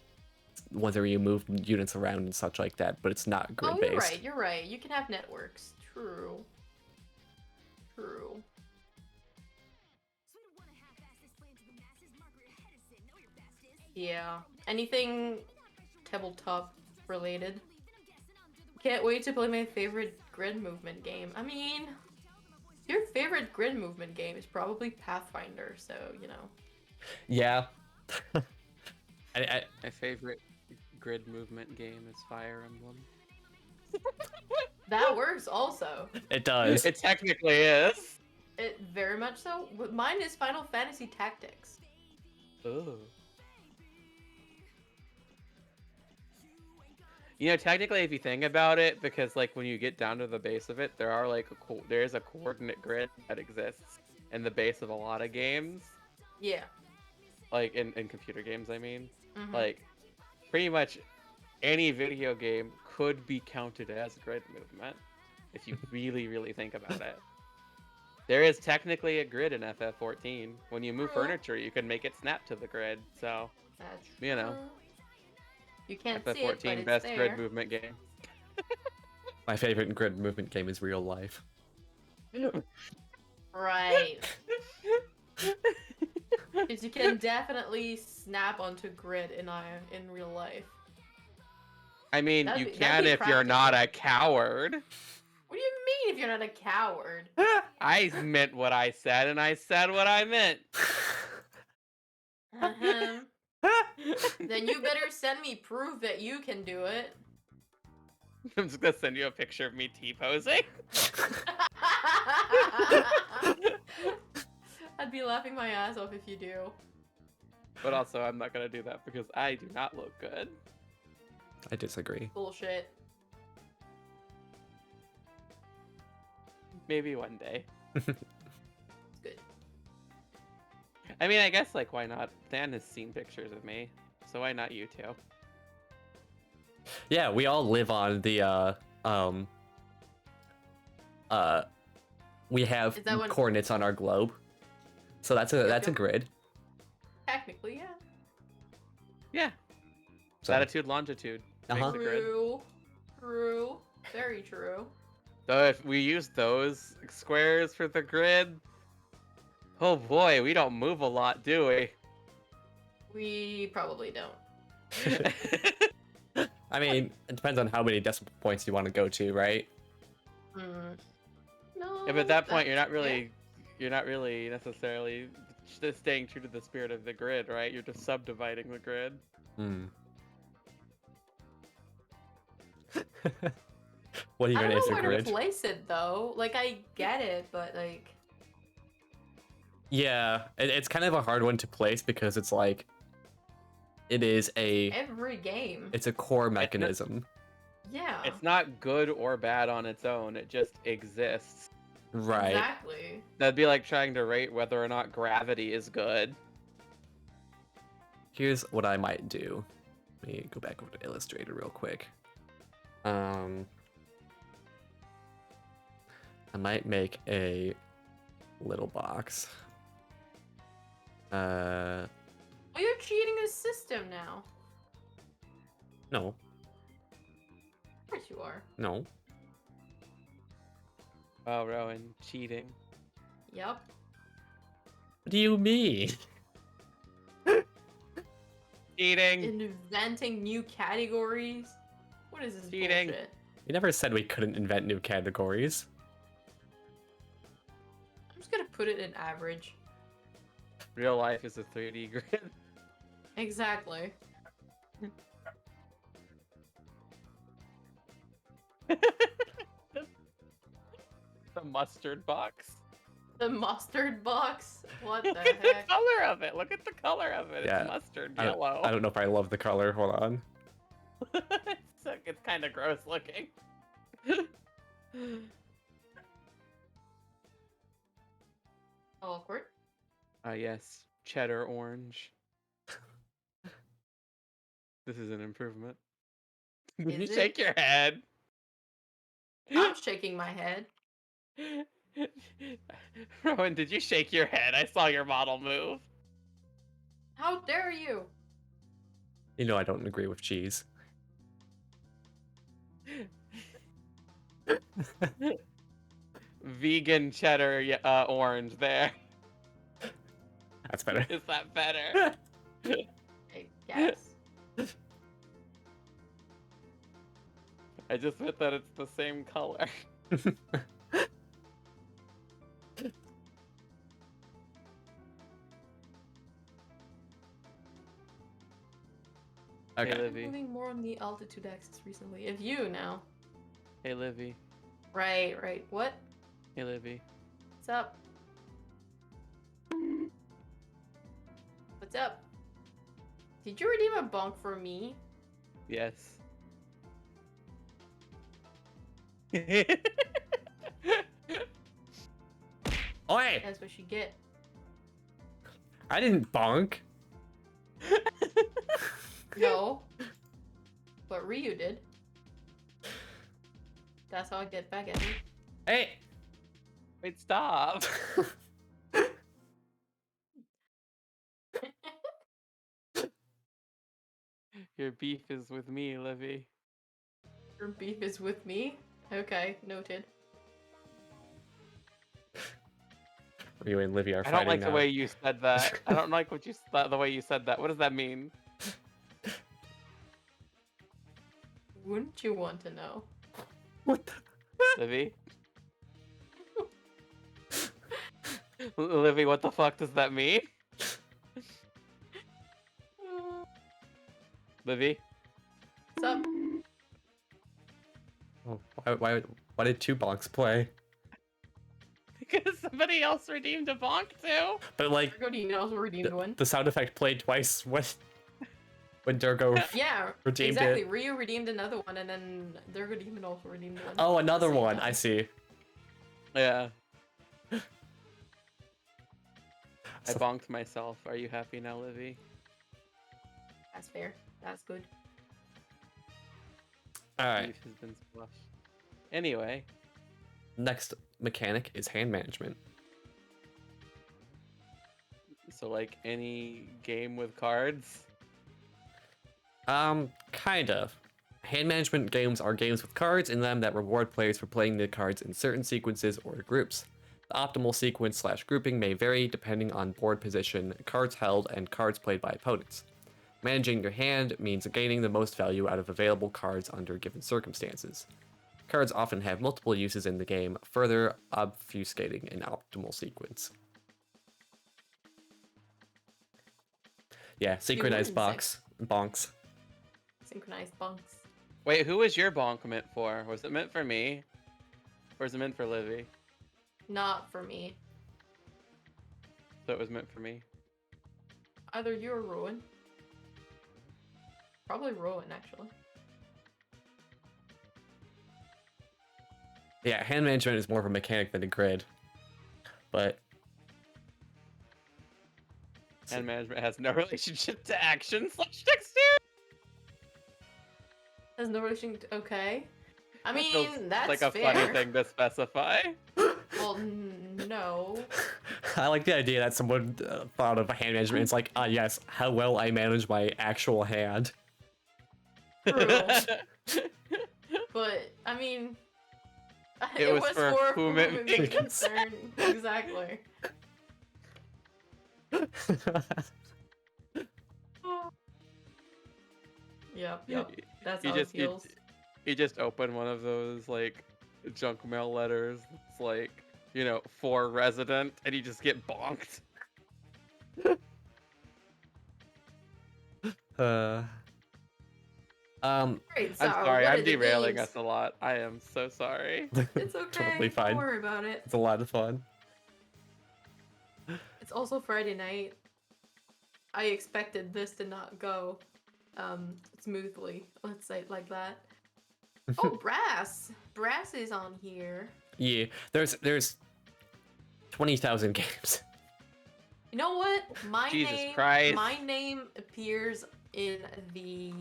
ones where you move units around and such like that, but it's not grid Oh, based. you're right. You're right. You can have networks. True. True. Yeah. Anything tabletop related? Can't wait to play my favorite grid movement game. I mean, your favorite grid movement game is probably Pathfinder, so you know. Yeah. I My favorite grid movement game is Fire Emblem. That works also. it does. It technically is. It very much so. But mine is Final Fantasy Tactics. Ooh. You know, technically, if you think about it, because like when you get down to the base of it, there are like there is a coordinate grid that exists in the base of a lot of games, Yeah. like in computer games. I mean, Mhm. like pretty much any video game could be counted as grid movement if you really think about it. There is technically a grid in FF14. When you move True. furniture, you can make it snap to the grid. So That's You know. true. You can't see it, but FF14 it's best there. grid movement game. My favorite grid movement game is Real Life. Right. Because you can definitely snap onto grid in real life. I mean, That'd you be- can that'd if be you're not a coward. What do you mean if you're not a coward? I meant what I said, and I said what I meant. Uh-huh. Then you better send me proof that you can do it. I'm just gonna send you a picture of me T-posing. I'd be laughing my ass off if you do. But also, I'm not gonna do that because I do not look good. I disagree. Bullshit. Maybe one day. It's good. I mean, I guess, like, why not? Dan has seen pictures of me, so why not you two? Yeah, we all live on the we have Is that what- coordinates on our globe. So that's a Yep. grid. Technically, yeah. Yeah. So Latitude, longitude. Makes Uh-huh. a grid. True. True. Very true. So if we use those squares for the grid, oh boy, we don't move a lot, do we? We probably don't. I mean, it depends on how many decimal points you want to go to, right? Mm. No. Yeah, but at that point, you're not really necessarily just staying true to the spirit of the grid, right? You're just subdividing the grid. Hmm. What are you I gonna don't answer, know where to Grid? place it though. Like I get it, but like Yeah, it's kind of a hard one to place because it's like it is every game. it's a core It's not, mechanism. Yeah. it's not good or bad on its own. It just exists. Right. Exactly. That'd be like trying to rate whether or not gravity is good. Here's what I might do. Let me go back over to Illustrator real quick. I might make a little box. Oh, you're cheating the system now. No, Of course you are. no. Oh, Rowan, cheating. Yep. What do you mean? Cheating. Inventing new categories. What is this Cheating. bullshit? We never said we couldn't invent new categories. I'm just gonna put it in average. Real life is a 3D grid. Exactly. The mustard box. The mustard box. What Look the at the heck? color of it. Look at the color of it. Yeah, It's mustard I yellow. don't know if I love the color. Hold on. It's kind of gross looking. Awkward. Yes, cheddar orange. This is an improvement. Did you Is shake it? your head? I'm shaking my head. Rowan, did you shake your head? I saw your model move. How dare you? You know I don't agree with cheese. Vegan cheddar orange there. That's better. Is that better? I guess. I just meant that it's the same color. Okay. Hey, I'm Livy. moving more on the altitude axis recently. If you now. Hey, Livy. Right, right. What? Hey, Livy. What's up? What's up? Did you redeem a bonk for me? Yes. Oi! That's what you get. I didn't bonk. No. But Ryu did. That's how I get back at you. Hey! Wait, stop. Your beef is with me, Livy. Your beef is with me? Okay, noted. You and Livy are I fighting don't like now. the way you said that. I don't like the way you said that. What does that mean? Wouldn't you want to know? What the? Livy? Livy, what the fuck does that mean? Livy? What's up? Oh, why did two bonks play? Because somebody else redeemed a bonk too? But like, Durgo also redeemed one. the sound effect played twice when Durgo Yeah, redeemed exactly. it. Ryu redeemed another one, and then Durgo Demon also redeemed one. Oh, at the another same one. time. I see. Yeah. I So- bonked myself. Are you happy now, Livy? That's fair. That's good. All right. Beef has been squashed. Anyway, Next mechanic is hand management. so like any game with cards? Kind of. Hand management games are games with cards in them that reward players for playing the cards in certain sequences or groups. The optimal sequence / grouping may vary depending on board position, cards held, and cards played by opponents. Managing your hand means gaining the most value out of available cards under given circumstances. Cards often have multiple uses in the game, further obfuscating an optimal sequence. Yeah, synchronized wouldn't bonks. Synchronized bunks. Wait, who was your bonk meant for? Was it meant for me? Or is it meant for Livy? Not for me. So it was meant for me. Either you or Rowan. Probably Rowan, actually. Yeah, hand management is more of a mechanic than a grid. But Hand management has no relationship to action / dexterity. Has no relation to... Okay. I That feels mean, that's like a fair. funny thing to specify. Well, no. I like the idea that someone thought of hand management. It's like, yes, how well I manage my actual hand. True. But, I mean... It was for whom it may concern. Exactly. Yep. That's how it feels. You just open one of those like junk mail letters. It's like, you know, for resident, and you just get bonked. uh, Great, I'm so sorry, what I'm are the derailing games? us a lot. I am so sorry. It's okay. Totally fine. Don't worry about it. It's a lot of fun. It's also Friday night. I expected this to not go smoothly. Let's say it like that. Oh, Brass! Brass is on here. Yeah, there's 20,000 games. You know what? Jesus Christ. My name appears in the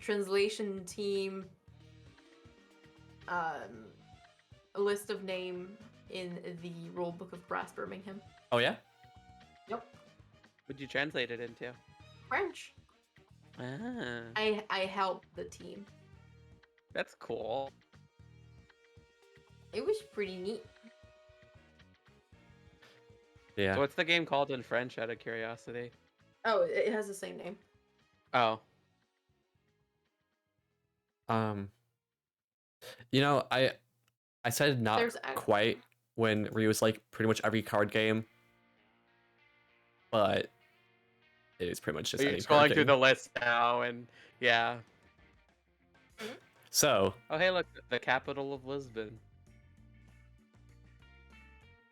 translation team list of name in the rulebook of Brass Birmingham. Oh yeah? Yep. What'd you translate it into? French. Ah, I helped the team. that's cool. It was pretty neat. Yeah. So what's the game called in French, out of curiosity? Oh, it has the same name. Oh, You know, I said not There's quite when Ryu was like pretty much every card game, but it is pretty much just you're any scrolling card through game. the list now, and yeah. So Oh, hey, look, the capital of Lisbon.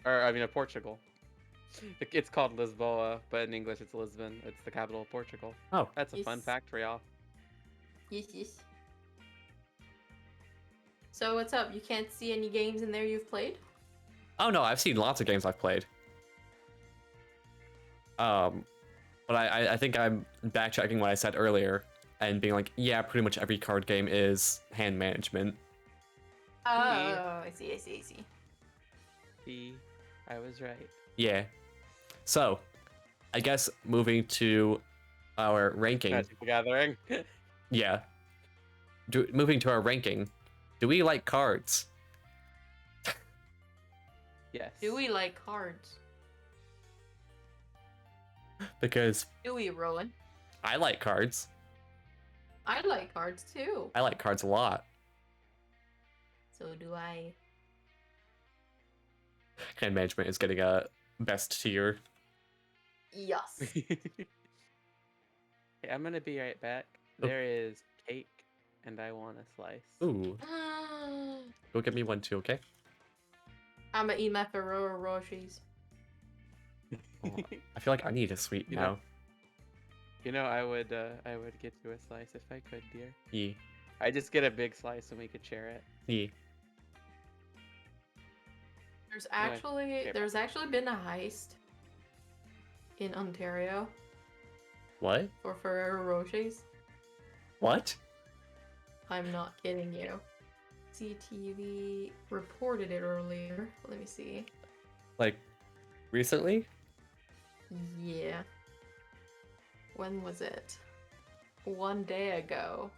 Or, I mean, of Portugal. It's called Lisboa, but in English it's Lisbon. It's the capital of Portugal. oh That's a fun Yes. fact for y'all. Yes. So what's up? You can't see any games in there you've played? oh no, I've seen lots of games I've played. But I think I'm backtracking what I said earlier and being like, yeah, pretty much every card game is hand management. Oh, I see. See, I was right. Yeah. So, I guess moving to our ranking. Magic the Gathering. Yeah. Moving to our ranking. Do we like cards? Yes. Do we like cards? Because Do we, Rowan? I like cards. I like cards too. I like cards a lot. So do I. Hand management is getting a best tier. Yes. Hey, I'm gonna be right back. Oh. There is cake, and I want a slice. Ooh, go get me one too, okay? I'm gonna eat my Ferrero Rochers. Oh, I feel like I need a sweet You now. know- You know, I would get you a slice if I could, dear. Yeah. I just get a big slice and we could share it. Yeah. There's actually been a heist in Ontario What? for Ferrero Rochers. What? I'm not kidding you. CTV reported it earlier. Let me see. Like, recently? Yeah. When was it? One day ago.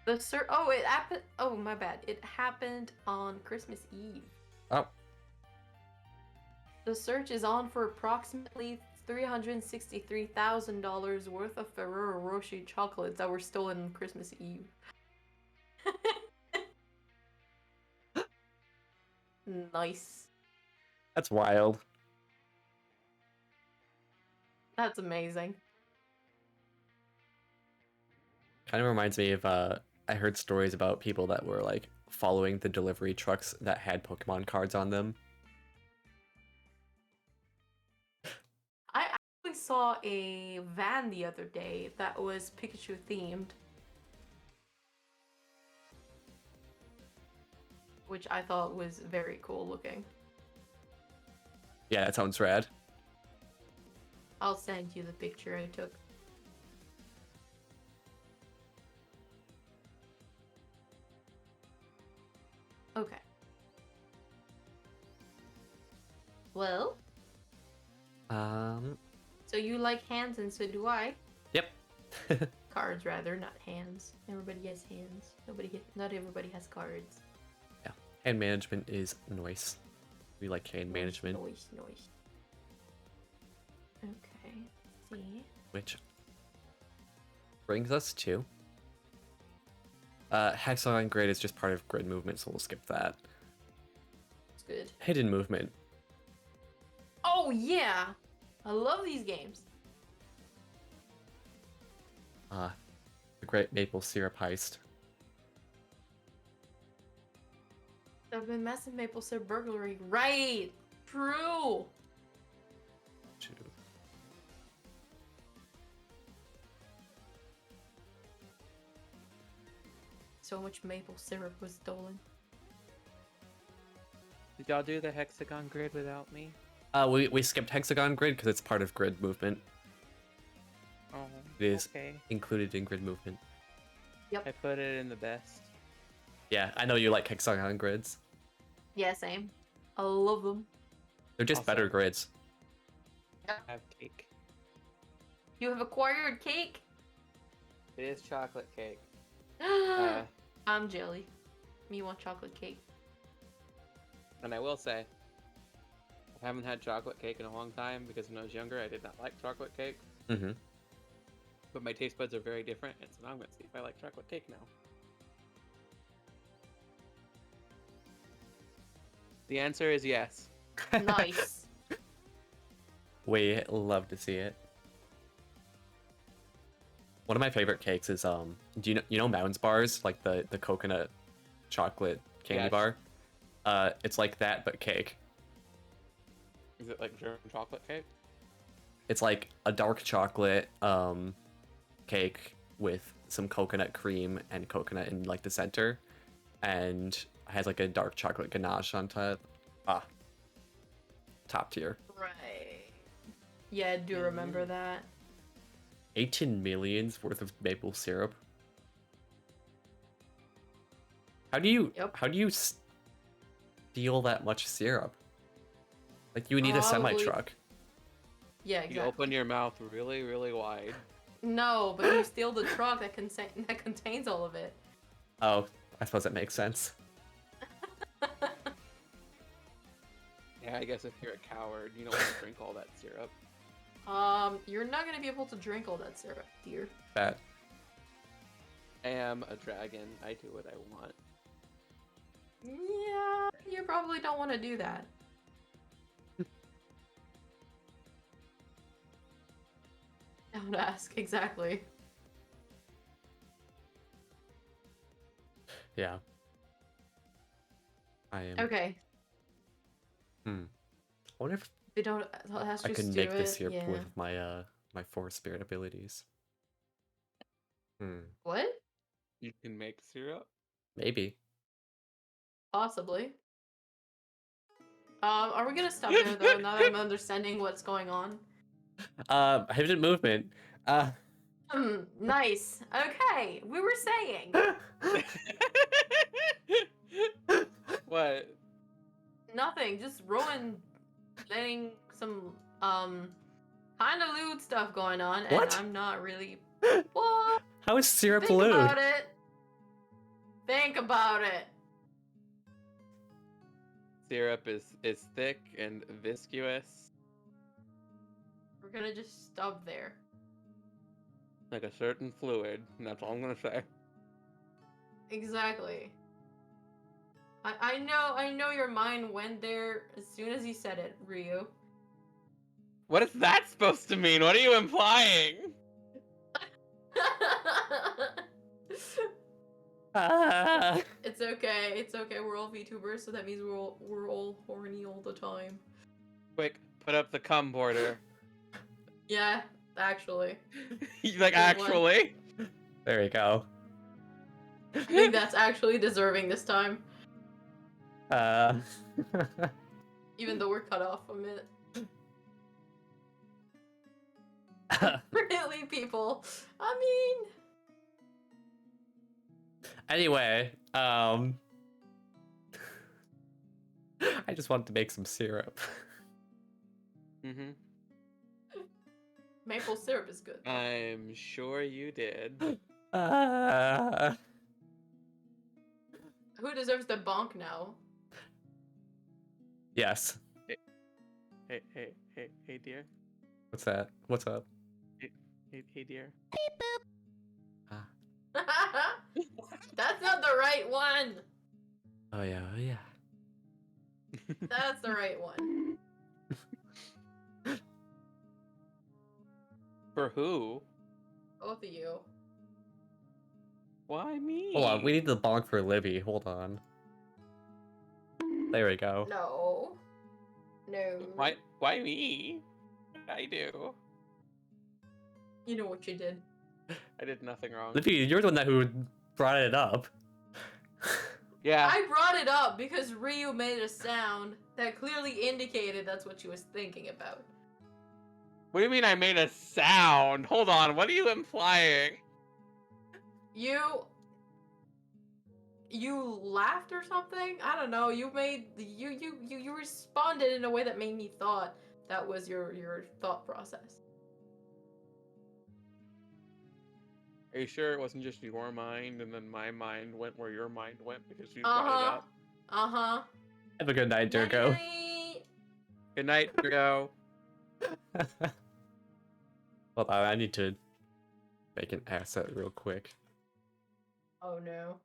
it happened. Oh, my bad. It happened on Christmas Eve. Oh. The search is on for approximately $363,000 worth of Ferrero Rocher chocolates that were stolen on Christmas Eve. Nice. That's wild. That's amazing. Kind of reminds me of I heard stories about people that were like following the delivery trucks that had Pokemon cards on them. I actually saw a van the other day that was Pikachu themed, which I thought was very cool looking. Yeah, that sounds rad. I'll send you the picture I took. Okay. Well, so you like hands and so do I. Yep. Cards rather, not hands. Everybody has hands. Not everybody has cards. Yeah. Hand management is nice. We like hand management. Noise. Okay. Let's see. Which brings us to Hexagon Grid is just part of grid movement, so we'll skip that. It's good. Hidden movement. Oh yeah! I love these games. The Great Maple Syrup Heist. There've been massive maple syrup burglary. Right! True! So much maple syrup was stolen. Did y'all do the hexagon grid without me? We skipped Hexagon Grid because it's part of grid movement. Oh, It is okay. included in grid movement. I put it in the best. Yeah, I know you like Hexagon Grids. Yeah, same. I love them. They're just Also- better grids. I have cake. You have acquired cake? It is chocolate cake. I'm jelly. Me want chocolate cake. And I will say, I haven't had chocolate cake in a long time because when I was younger, I did not like chocolate cake. Mm-hmm. But my taste buds are very different, and so now I'm going to see if I like chocolate cake now. The answer is yes. Nice. We love to see it. One of my favorite cakes is do you know Mounds bars, like the coconut chocolate candy Yes. bar? It's like that but cake. Is it like German chocolate cake? It's like a dark chocolate cake with some coconut cream and coconut in like the center, and has like a dark chocolate ganache on top. Top tier. Right. Yeah, I do remember that. 18 millions worth of maple syrup. How do you Yep. steal that much syrup? Like you need a Probably- semi truck. Yeah, You exactly. open your mouth really, really wide. No, but you steal the truck that contains all of it. Oh, I suppose that makes sense. Yeah, I guess if you're a coward, you don't want to drink all that syrup. You're not gonna be able to drink all that syrup, dear. That I am a dragon. I do what I want. Yeah, you probably don't want to do that. Don't ask, exactly. yeah. I am. Okay, I wonder if they don't. Let's I just can do make it. this syrup Yeah. with my my 4 spirit abilities. What? You can make syrup? Maybe. Possibly. Are we gonna stop there though? Now that I'm understanding what's going on. Hidden movement. Nice. Okay, we were saying. What? Nothing, just Rowan letting some kind of lewd stuff going on, and What? I'm not really. What? How is syrup Think lewd? about it. Think about it. Syrup is thick and viscous, We're gonna just stop there. like a certain fluid, and that's all I'm gonna say. Exactly. I know your mind went there as soon as you said it, Ryu. What is that supposed to mean? What are you implying? Ah. It's okay. It's okay. We're all VTubers, so that means we're all horny all the time. Quick, put up the cum border. Yeah, actually. Like, Good one. actually? There you go. I think that's actually deserving this time. Even though we're cut off a minute. Really, people? I mean... Anyway, I just wanted to make some syrup. Mm-hmm. Maple syrup is good. I'm sure you did. Who deserves the bonk now? Yes. Hey, dear. What's that? What's up? Hey, dear. That's not the right one! Oh yeah, oh yeah. That's the right one. For who? Both of you. Why me? Hold on, we need the bonk for Libby. Hold on. There we go. No. No. Why me? What did I do? You know what you did. I did nothing wrong. Libby, you're the one who brought it up. Yeah. I brought it up because Ryu made a sound that clearly indicated that's what she was thinking about. What do you mean I made a sound? Hold on, what are you implying? You laughed or something? I don't know. You responded in a way that made me thought that was your thought process. Are you sure it wasn't just your mind and then my mind went where your mind went because you brought it up? Uh-huh. Have a good night, Durgo. Night. Good night, Durgo. Hold on, I need to make an asset real quick. Oh no.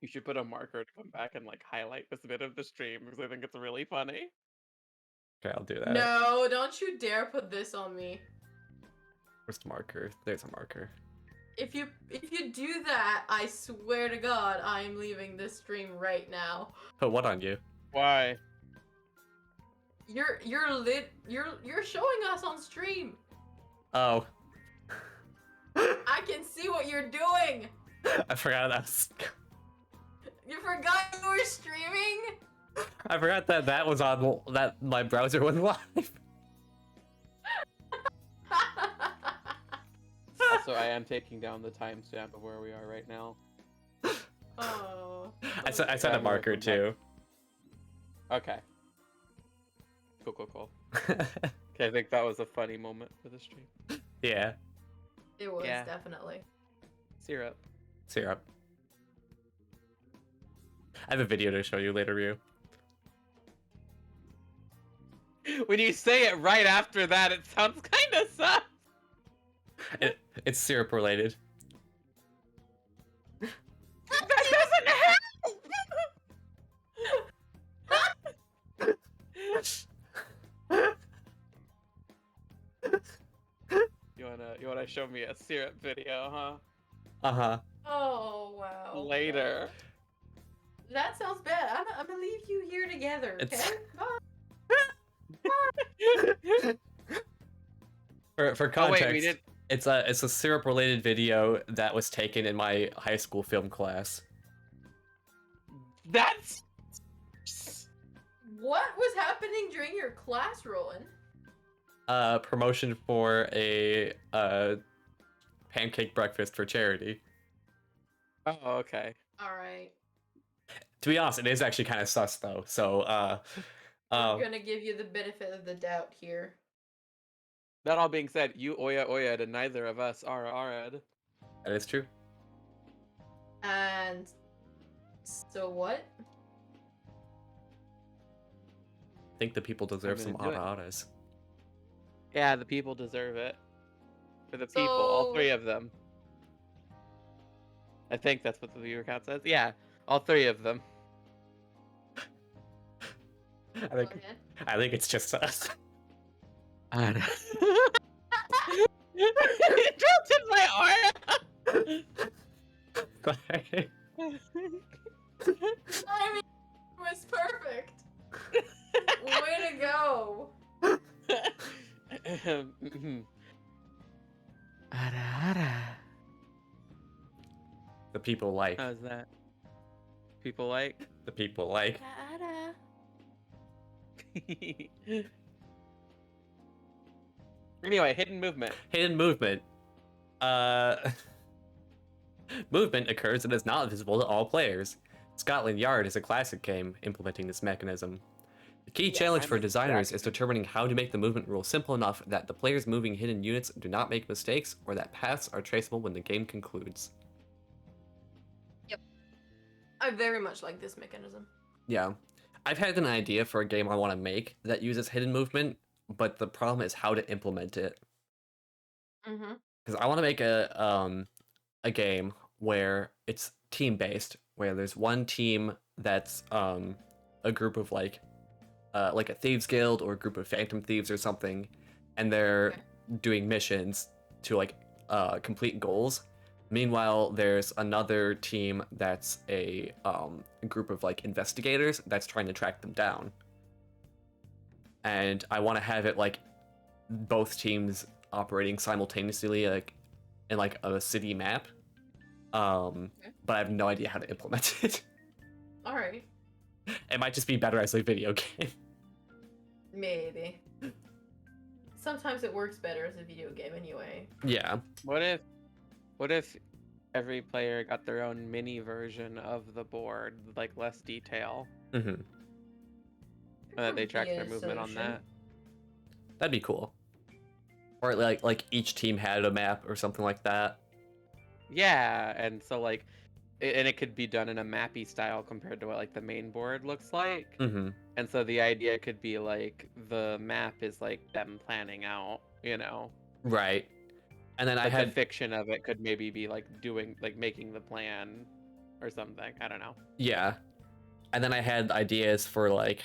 You should put a marker to come back and like highlight this bit of the stream because I think it's really funny. Okay, I'll do that. No, don't you dare put this on me. Where's the marker? There's a marker. If you do that, I swear to God, I am leaving this stream right now. Put what on you? Why? You're showing us on stream. Oh. I can see what you're doing. I forgot that. You forgot you were streaming? I forgot that was on, that my browser was live. Also, I am taking down the timestamp of where we are right now. Oh. I set a marker too. Okay. Cool. Okay, I think that was a funny moment for the stream. Yeah. It was, Yeah. definitely. Syrup. Syrup. I have a video to show you later, Ryu. When you say it right after that, it sounds kind of sus. It's syrup related. That doesn't help. You wanna show me a syrup video, huh? Uh-huh. Oh, wow. Later. That sounds bad. I'm gonna leave you here together, okay? It's- Bye. For Oh context, wait, we did. it's a syrup related video that was taken in my high school film class. That's. What was happening during your class, Rowan? Promotion for a pancake breakfast for charity. Oh, okay. Alright. To be honest, it is actually kind of sus though. So I'm gonna give you the benefit of the doubt here. That all being said, you Oya, and neither of us are Arad. that is true. And so what? I think the people deserve some gonna do it. ara-aras. Yeah, the people deserve it. For the people, all So- three of them. I think that's what the viewer count says. Yeah, all three of them. I Go think ahead. I think it's just us. It dropped in my Sorry. arm. I mean, it was perfect. Way to go. The people like. How's that? People like? The people like. Anyway, hidden movement. Hidden movement. Movement occurs and is not visible to all players. Scotland Yard is a classic game implementing this mechanism. The key Yes. challenge I'm for designers is exactly- determining how to make the movement rule simple enough that the players moving hidden units do not make mistakes or that paths are traceable when the game concludes. I very much like this mechanism. Yeah. I've had an idea for a game I want to make that uses hidden movement, but the problem is how to implement it. Mm-hmm. Because I want to make a game where it's team based, where there's one team that's a group of like a thieves guild or a group of phantom thieves or something, and they're Okay. doing missions to like complete goals. Meanwhile, there's another team that's a group of like investigators that's trying to track them down. And I want to have it like both teams operating simultaneously, like in like a city map. But I have no idea how to implement it. All right. It might just be better as a video game. Maybe. Sometimes it works better as a video game anyway. Yeah. What if every player got their own mini version of the board, with, like less detail, hmm and that they Could track be their a movement on solution. that? That'd be cool. Or like each team had a map or something like that. Yeah, and so like, and it could be done in a mappy style compared to what like the main board looks like. hmm And so the idea could be like the map is like them planning out, you know. Right. And then I But the had fiction of it could maybe be like making the plan or something. I don't know. yeah. And then I had ideas for like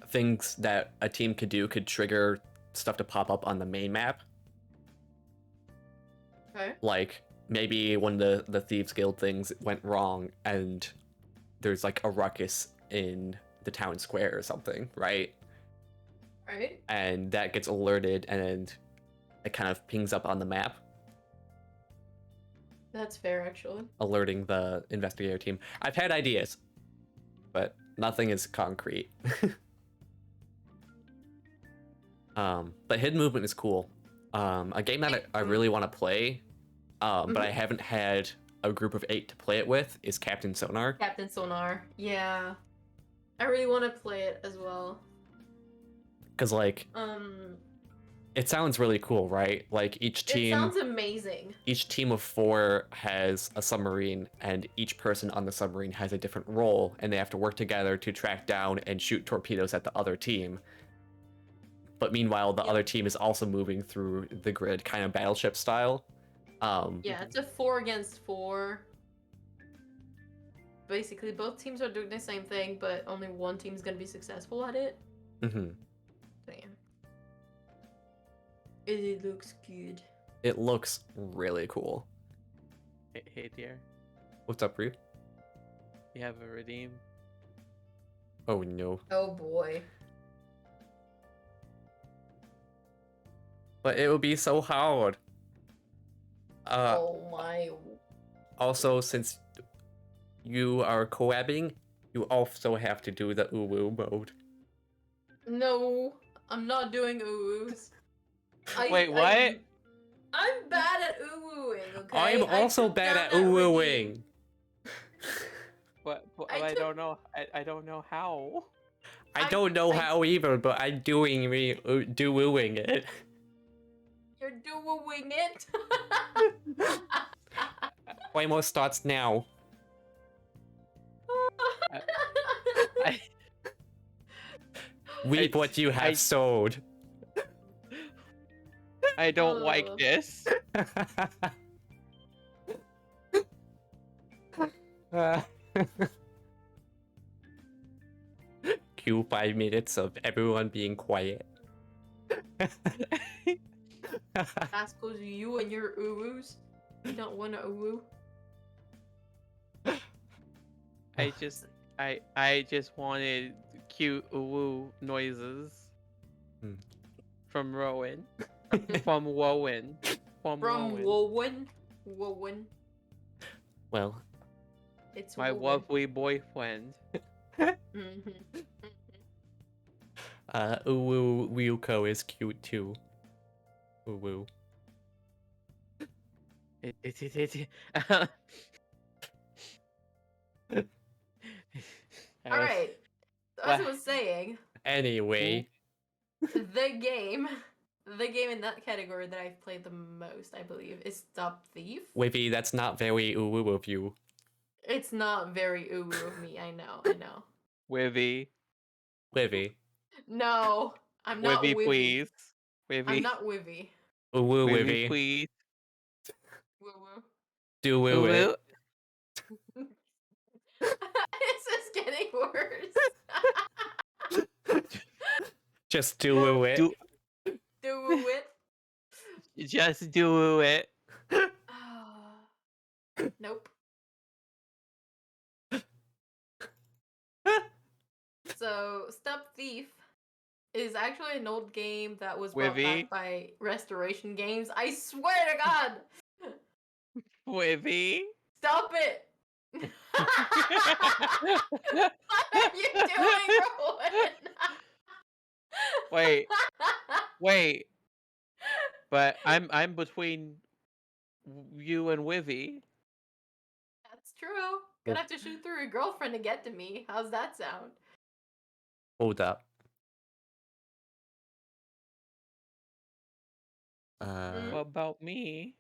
things that a team could do could trigger stuff to pop up on the main map. Okay. Like maybe when the Thieves Guild things went wrong and there's like a ruckus in the town square or something, right? Right. And that gets alerted and it kind of pings up on the map, That's fair, actually. alerting the investigator team. I've had ideas, but nothing is concrete. But hidden movement is cool. A game that I really want to play, but I haven't had a group of 8 to play it with is Captain Sonar. Captain Sonar. Yeah. I really want to play it as well. Because like it sounds really cool, right? Like It sounds team amazing. each team of 4 has a submarine, and each person on the submarine has a different role, and they have to work together to track down and shoot torpedoes at the other team. But meanwhile, the Yep. other team is also moving through the grid, kind of battleship style. Yeah, it's a 4 against 4. Basically, both teams are doing the same thing, but only one team's gonna be successful at it. mhm. So, yeah. It looks good. It looks really cool. Hey dear, What's up, Ryu? you have a redeem. Oh no. Oh boy. But it would be so hard. Oh my. Also, since you are coabbing, you also have to do the uwu mode. No, I'm not doing uwus. Wait, what? I'm bad at uwooing, okay? I'm I also took bad down at that uwooing. redeem. What? I I took- don't know. I don't know how. I don't know I- how either, but I'm do-wooing it. You're doing it. Waymo starts now. I, Reap I- what you have I- sowed. I don't like Oh. this. cue 5 minutes of everyone being quiet. That's because you and your uwoos. You don't want to uwoo. I just wanted cute woo noises Hmm. from Rowan. From Wowen. From From Wowen. Wowen. Well, It's My Wowen. lovely boyfriend. Mhm. Uwu Ryuko is cute too. Uwu. All right. As I was saying, Anyway, the game in that category that I've played the most, I believe, is Stop Thief. Wavy, that's not very uwu of you. It's not very uwu of me. I know. Wivy. Wavy. No, I'm not Wivy, Wivy. please. I'm Wivy. not Wivy. Uwu Wivy, Wavy. please. Woo woo. Do woo it. This is getting worse. Just do woo it. Do Do it. just do it. Nope. So, Stop Thief is actually an old game that was brought Wivy? back by Restoration Games. I swear to God! Wivy. Stop it! What are you doing, Rowan? Wait. But I'm between you and Wivy. That's true. Gonna have to shoot through your girlfriend to get to me. How's that sound? Hold up. What about me?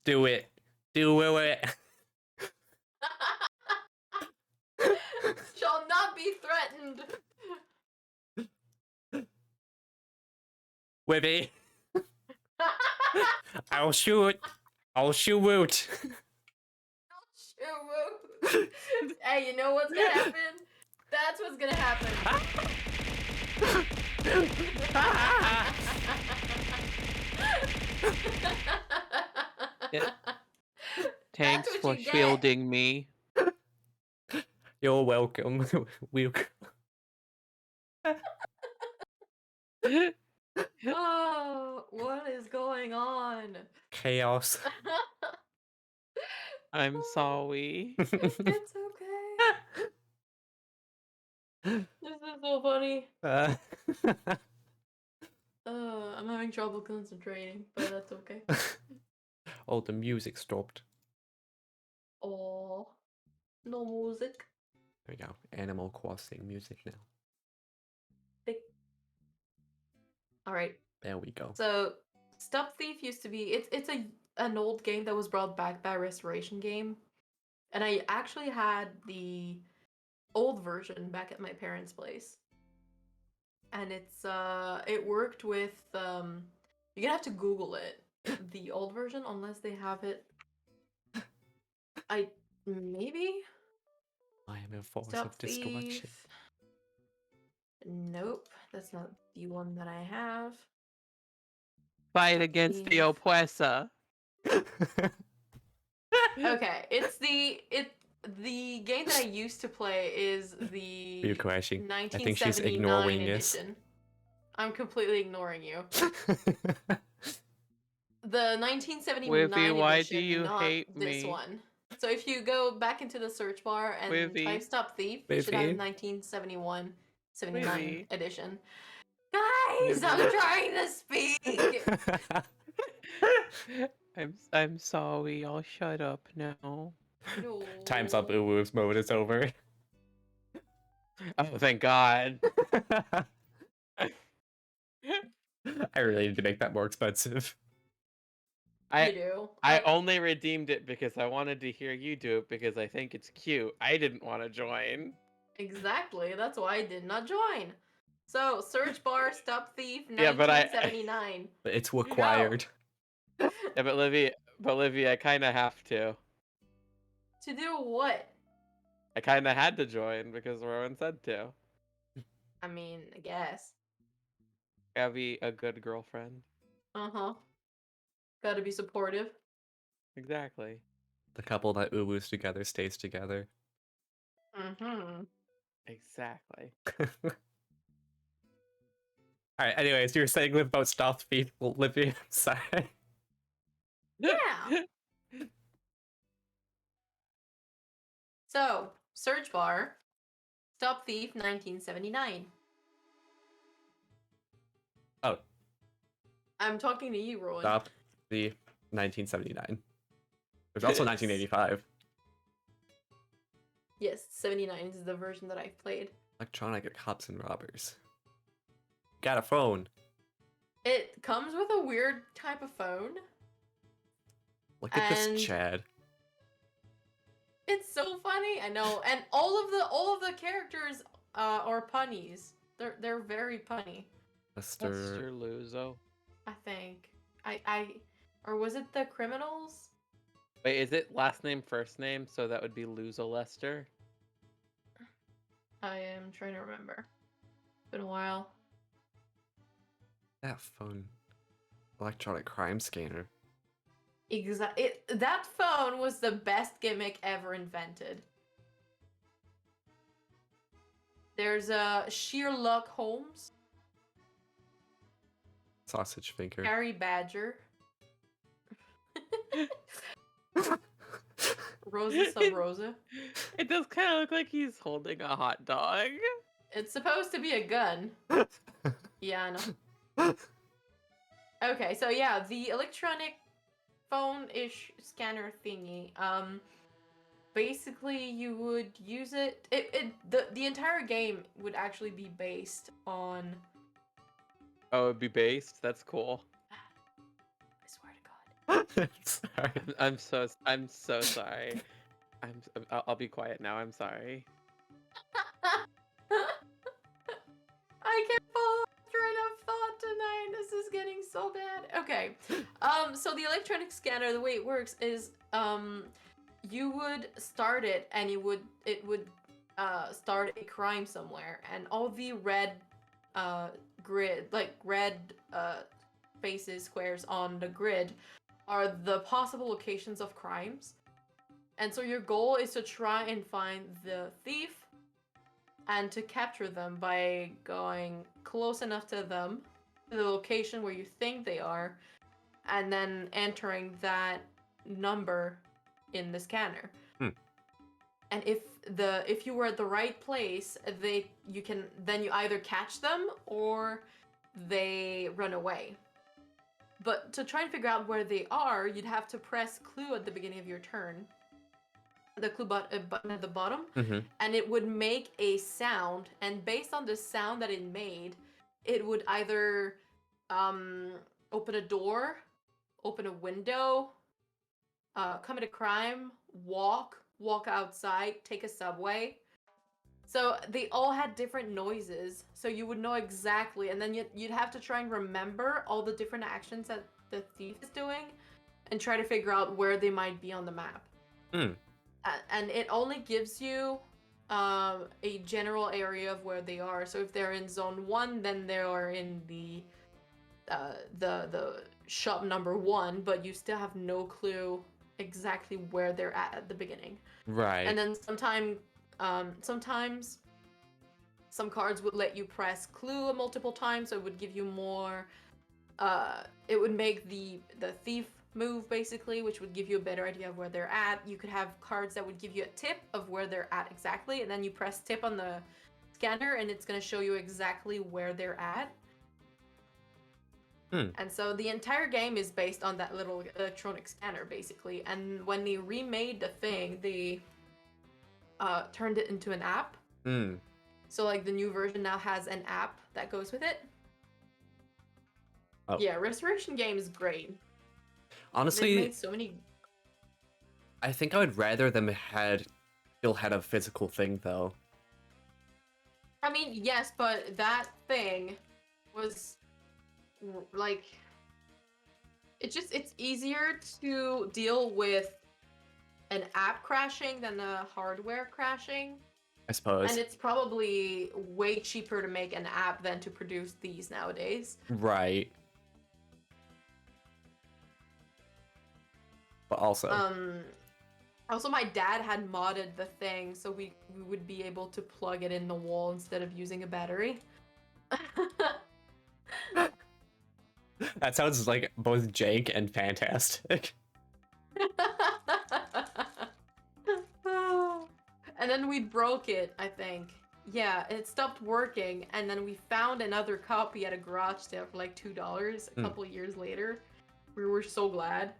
Do it. Do woo it. Shall not be threatened. Wavy. I'll shoot. I'll shoot. Hey, you know what's gonna happen? That's what's gonna happen. Thanks what for you get. shielding me. You're welcome. We'll... Oh, what is going on? Chaos. I'm sorry. It's okay. This is so funny. I'm having trouble concentrating, but that's okay. Oh, the music stopped. Oh, no music. There we go. Animal Crossing music now. All right. There we go. So, Stop Thief used to be it's an old game that was brought back by Restoration Game, and I actually had the old version back at my parents' place, and it worked with you're gonna have to Google it, the old version, unless they have it. Maybe. I am a force Stop of destruction. Thief. Nope, that's not the one that I have. Fight against the oppressor. Okay, it's the game that I used to play is the You're crashing. I think 1979 she's ignoring this. edition. I'm completely ignoring you. The 1979 Wivy, why edition, do you not hate this me? one. So if you go back into the search bar and Wivy. type Stop Thief, you should have Wivy. 79 Wivy. edition. Guys, I'm Wivy. trying to speak. I'm sorry. I'll shut up now. No. Time's up. Uwu's mode is over. Oh, thank God. I really need to make that more expensive. You do. I only redeemed it because I wanted to hear you do it because I think it's cute. I didn't want to join. Exactly. That's why I did not join. So, search bar, Stop Thief, Yeah, but I- 1979. But it's required. Yeah, but Livy, Olivia, I kind of have to. To do what? I kind of had to join because Rowan said to. I mean, I guess. Gotta be a good girlfriend. Uh-huh. Gotta be supportive. Exactly. The couple that uwus together stays together. Mm-hmm. Exactly. Alright, anyways, you were saying about Stealth Thief, Olivia. Sorry. Yeah. So, search bar, Stop Thief 1979. Oh, I'm talking to you, Rowan. Stop the 1979. There's also 1985. Yes, 79 is the version that I've played. Electronic Cops and Robbers. Got a phone. It comes with a weird type of phone. Look at And- this Chad. It's so funny, I know. And all of the characters are punnies. They're very punny, Mr. Mr. Luzo. I think. Or was it the criminals? Wait, is it last name, first name? So that would be Luzo Lester. I am trying to remember. It's been a while. That phone. Electronic crime scanner. That phone was the best gimmick ever invented. There's a Sherlock Holmes, Sausage finger. Harry Badger, Rosa Sub Rosa. It does kind of look like he's holding a hot dog. It's supposed to be a gun. Yeah, I know. Okay, so yeah, the electronic phone-ish scanner thingy. Basically you would use it. The entire game would actually be based on. Oh, it'd be based. That's cool. I swear to God. Sorry. I'm so sorry. I'll be quiet now. I'm sorry. I can't follow train of thought tonight. This is getting so bad. Okay. So the electronic scanner, the way it works is you would start it and it would start a crime somewhere, and all the red grid, like red faces, squares on the grid are the possible locations of crimes. And so your goal is to try and find the thief and to capture them by going close enough to them, to the location where you think they are, and then entering that number in the scanner. And if you were at the right place, you either catch them or they run away. But to try and figure out where they are, you'd have to press clue at the beginning of your turn. The clue button at the bottom, and it would make a sound, and based on the sound that it made, it would either open a door, open a window, commit a crime, walk outside, take a subway. So they all had different noises, so you would know exactly, and then you'd have to try and remember all the different actions that the thief is doing and try to figure out where they might be on the map. And it only gives you a general area of where they are. So if they're in zone 1, then they are in the shop number 1, but you still have no clue exactly where they're at the beginning. Right. And then sometimes some cards would let you press clue multiple times, so it would give you more. It would make the thief move, basically, which would give you a better idea of where they're at. You could have cards that would give you a tip of where they're at exactly, and then you press tip on the scanner and it's going to show you exactly where they're at. And so the entire game is based on that little electronic scanner, basically. And when they remade the thing, they turned it into an app. So like the new version now has an app that goes with it. Oh. Yeah, Restoration Game is great. Honestly, They've made so many. I think I would rather them still had a physical thing though. I mean, yes, but that thing was like it's easier to deal with an app crashing than a hardware crashing. I suppose. And it's probably way cheaper to make an app than to produce these nowadays. Right. But also, Also my dad had modded the thing so we would be able to plug it in the wall instead of using a battery. that sounds like both jank and fantastic. And then we broke it, I think. Yeah, it stopped working, and then we found another copy at a garage sale for like $2 a couple years later. We were so glad.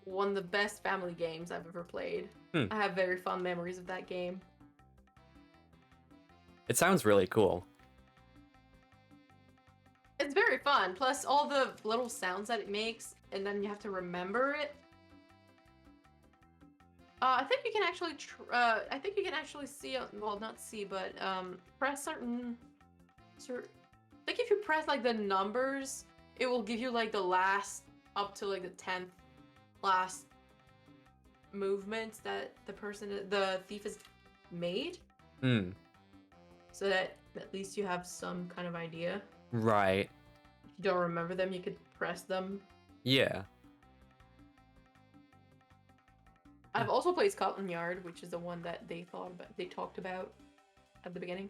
One of the best family games I've ever played. I have very fond memories of that game. It sounds really cool. It's very fun. Plus all the little sounds that it makes, and then you have to remember it. I think you can actually. I think you can actually see. Well, not see, but press certain. I think if you press like the numbers, it will give you like the last up to like the 10th last movements that the thief has made. So that at least you have some kind of idea. Right. If you don't remember them, you could press them. Yeah. I've also played Scotland Yard, which is the one that they talked about at the beginning.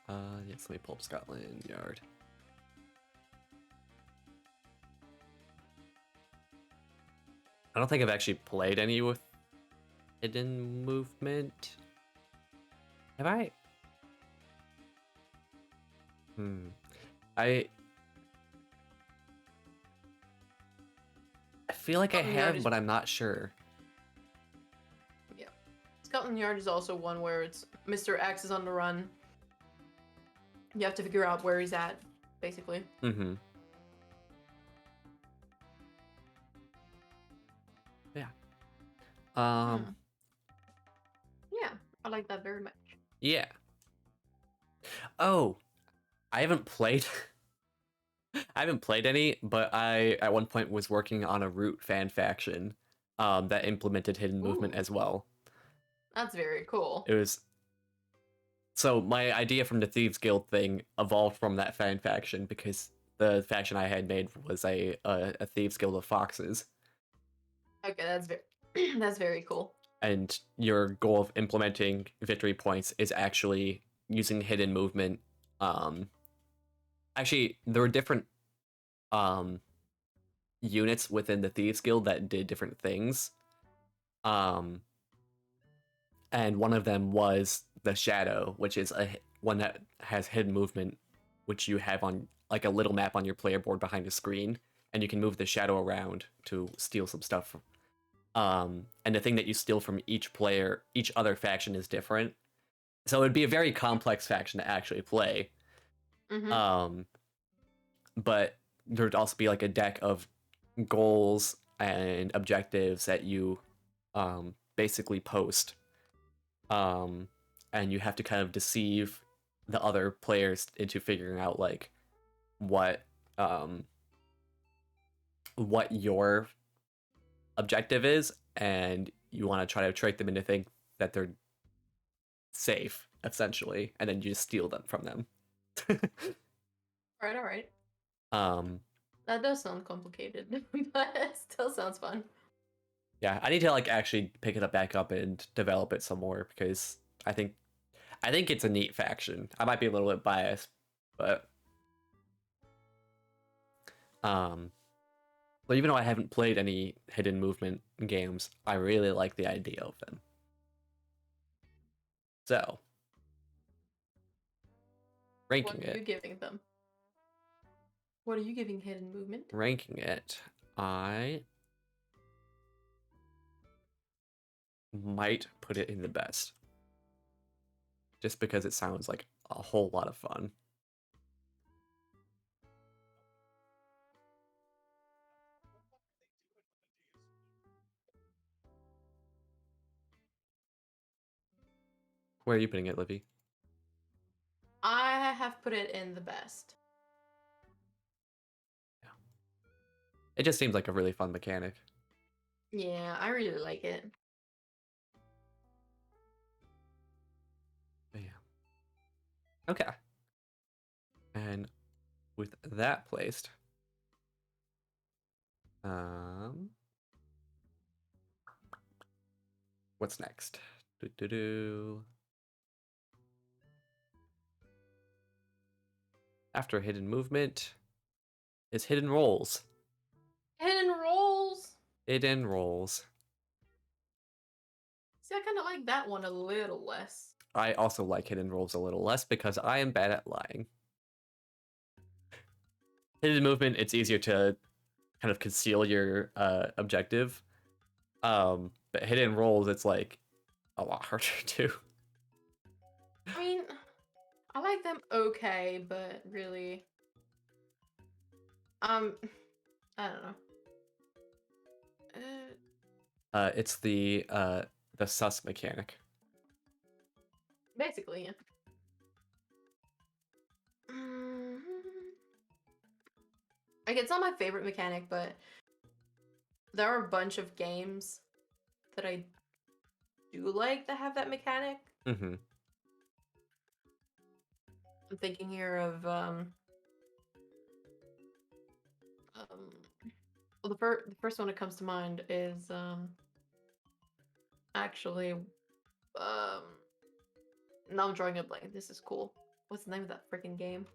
Yes, let me pull up Scotland Yard. I don't think I've actually played any with hidden movement. Have I? I feel like Scotland I Yard have, is- but I'm not sure. Yeah. Scotland Yard is also one where it's Mr. X is on the run. You have to figure out where he's at, basically. Yeah. Yeah, I like that very much. Yeah. Oh, I haven't played. I haven't played any, but I at one point was working on a Root fan faction, that implemented hidden movement Ooh. as well. That's very cool. It was. So my idea from the Thieves Guild thing evolved from that fan faction because the faction I had made was a Thieves Guild of Foxes. Okay, that's very cool. And your goal of implementing victory points is actually using hidden movement. Actually, there were different units within the Thieves Guild that did different things. And one of them was the Shadow, which is one that has hidden movement, which you have on like a little map on your player board behind the screen, and you can move the Shadow around to steal some stuff. And the thing that you steal from each other faction is different. So it would be a very complex faction to actually play. But there'd also be like a deck of goals and objectives that you basically post. And you have to kind of deceive the other players into figuring out like what your objective is, and you want to try to trick them into think that they're safe, essentially, and then you just steal them from them. All right. That does sound complicated, but it still sounds fun. Yeah, I need to like actually pick it up back up and develop it some more because I think it's a neat faction. I might be a little bit biased, but even though I haven't played any hidden movement games, I really like the idea of them. So, ranking What are you giving them? What are you giving hidden movement? Ranking it, I might put it in the best. Just because it sounds like a whole lot of fun. Where are you putting it, Livy? I have put it in the best. It just seems like a really fun mechanic. Yeah, I really like it. But yeah. Okay. And with that placed, what's next? Do-do-do. After hidden movement is hidden rolls. Hidden rolls. Hidden rolls. See, I kind of like that one a little less. I also like hidden rolls a little less because I am bad at lying. Hidden movement, it's easier to kind of conceal your objective. But hidden rolls, it's like a lot harder to. I mean, I like them okay, but really, I don't know. It's the sus mechanic. Basically, yeah. Mhm. Like, it's not my favorite mechanic, but there are a bunch of games that I do like that have that mechanic. Mm-hmm. I'm thinking here of well, the first one that comes to mind is actually now I'm drawing a blank. This is cool. What's the name of that freaking game?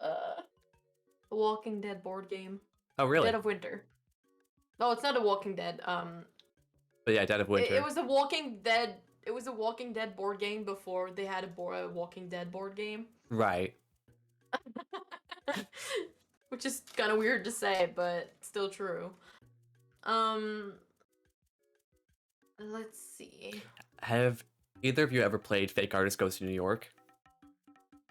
The Walking Dead board game. Oh, really? Dead of Winter. No, it's not a Walking Dead. But yeah, Dead of Winter. It was a Walking Dead. It was a Walking Dead board game before they had a Walking Dead board game. Right. Which is kind of weird to say, but still true. Let's see. Have either of you ever played Fake Artist Goes to New York?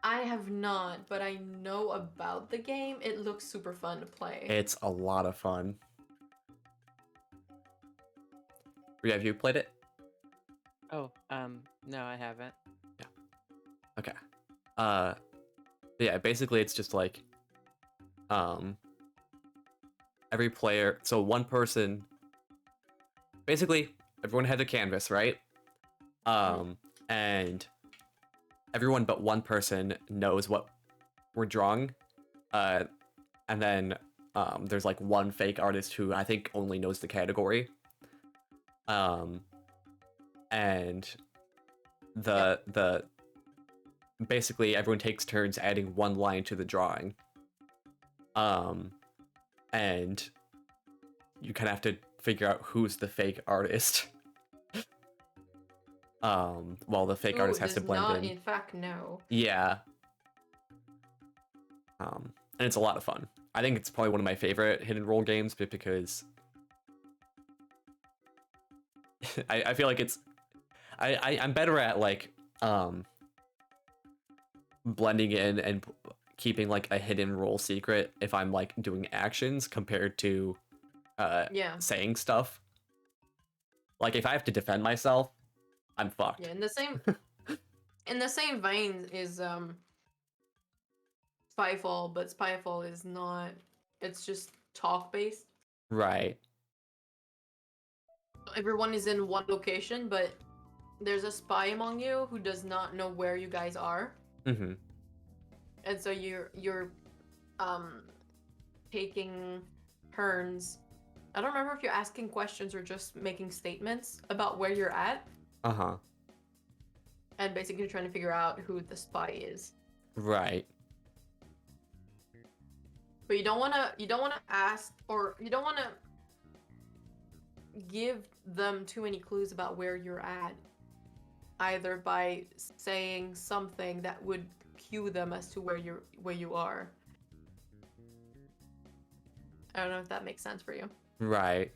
I have not, but I know about the game. It looks super fun to play. It's a lot of fun. Rhea, have you played it? Oh, no, I haven't. Yeah. Okay. Yeah, basically it's just like every player, so one person, basically everyone had a canvas, right? And everyone but one person knows what we're drawing. And then there's like one fake artist who I think only knows the category. And the basically everyone takes turns adding one line to the drawing. And you kind of have to figure out who's the fake artist. While the fake artist has to blend not, in. in fact, know. Yeah. And it's a lot of fun. I think it's probably one of my favorite hidden role games, but because I feel like it's I'm better at like blending in and keeping like a hidden role secret if I'm like doing actions compared to saying stuff. Like if I have to defend myself, I'm fucked. Yeah, in the same vein is Spyfall, but Spyfall is not, it's just talk based. Right. Everyone is in one location, but there's a spy among you who does not know where you guys are. Mm-hmm. And so you're taking turns. I don't remember if you're asking questions or just making statements about where you're at. Uh-huh. And basically trying to figure out who the spy is. Right. But you don't wanna ask, or you don't wanna give them too many clues about where you're at. Either by saying something that would cue them as to where you are. I don't know if that makes sense for you. Right.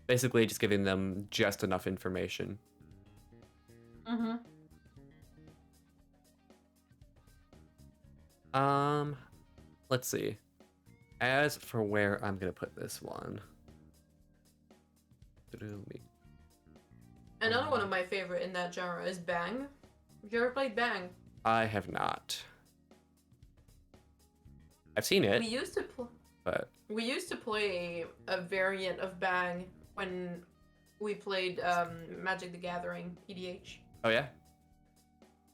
Basically just giving them just enough information. Mm-hmm. Let's see. As for where I'm gonna put this one. Another one of my favorite in that genre is Bang. Have you ever played Bang? I have not. I've seen it, We used to play. but We used to play a variant of Bang when we played Magic the Gathering EDH. oh yeah.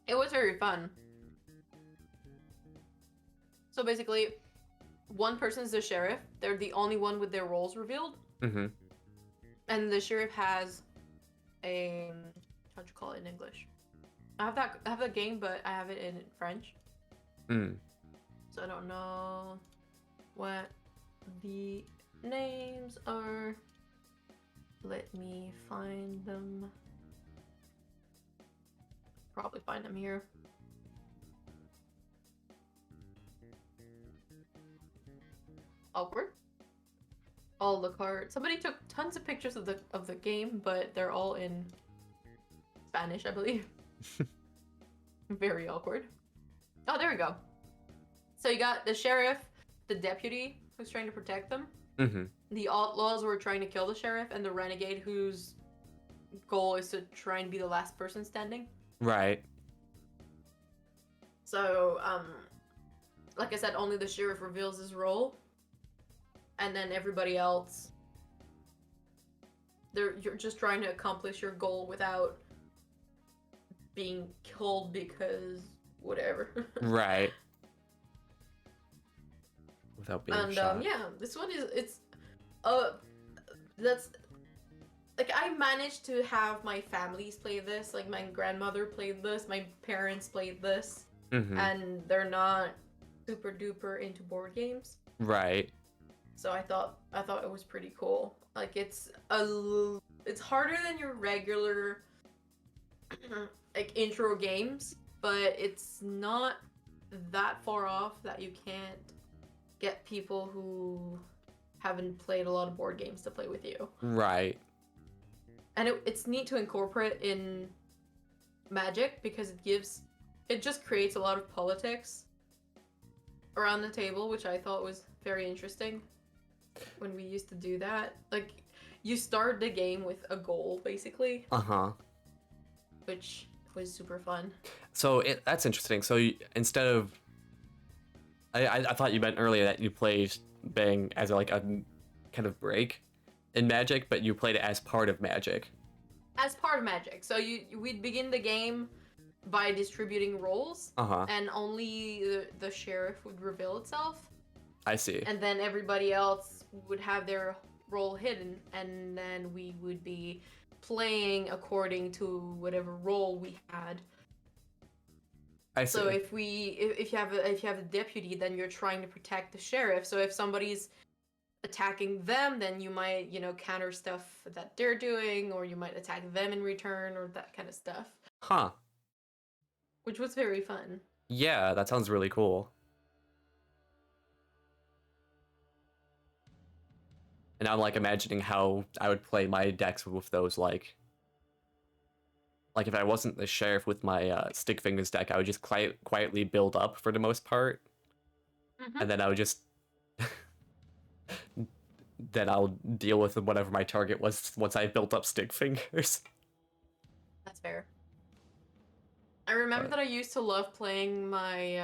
It was very fun. So basically, one person's the sheriff. They're the only one with their roles revealed, Mm-hmm. and the sheriff has a how'd you call it in English? I have that game, but I have it in French, Mm. so I don't know what the names are. Let me find them. Probably find them here. Awkward. All the cards. Somebody took tons of pictures of the game, but they're all in Spanish, I believe. Very awkward. Oh, there we go. So you got the sheriff, the deputy who's trying to protect them, Mm-hmm. the outlaws who are trying to kill the sheriff, and the renegade whose goal is to try and be the last person standing. Right. So, like I said, only the sheriff reveals his role, and then everybody else, you're just trying to accomplish your goal without being killed because whatever. Right. Without being And shot. yeah, this one it's that's like I managed to have my families play this. Like my grandmother played this, my parents played this, Mm-hmm. and they're not super duper into board games. Right. So I thought it was pretty cool. Like it's harder than your regular like intro games, but it's not that far off that you can't get people who haven't played a lot of board games to play with you. Right. And it's neat to incorporate in Magic because it just creates a lot of politics around the table, which I thought was very interesting when we used to do that. Like, you start the game with a goal, basically, Uh-huh. which was super fun. So that's interesting. So instead of, I thought you meant earlier that you played Bang as like a kind of break in Magic, but you played it as part of Magic. As part of Magic. So we'd begin the game by distributing roles, Uh-huh. and only the sheriff would reveal itself, I see. and then everybody else would have their role hidden, and then we would be playing according to whatever role we had. I see. So if you have a deputy, then you're trying to protect the sheriff. So if somebody's attacking them, then you might, counter stuff that they're doing, or you might attack them in return, or that kind of stuff, Huh. which was very fun. Yeah, that sounds really cool. And I'm like imagining how I would play my decks with those like if I wasn't the sheriff with my Stick Fingers deck, I would just quietly build up for the most part, Mhm. and then I would just then I'll deal with whatever my target was once I built up Stick Fingers. That's fair. I remember But- that I used to love playing my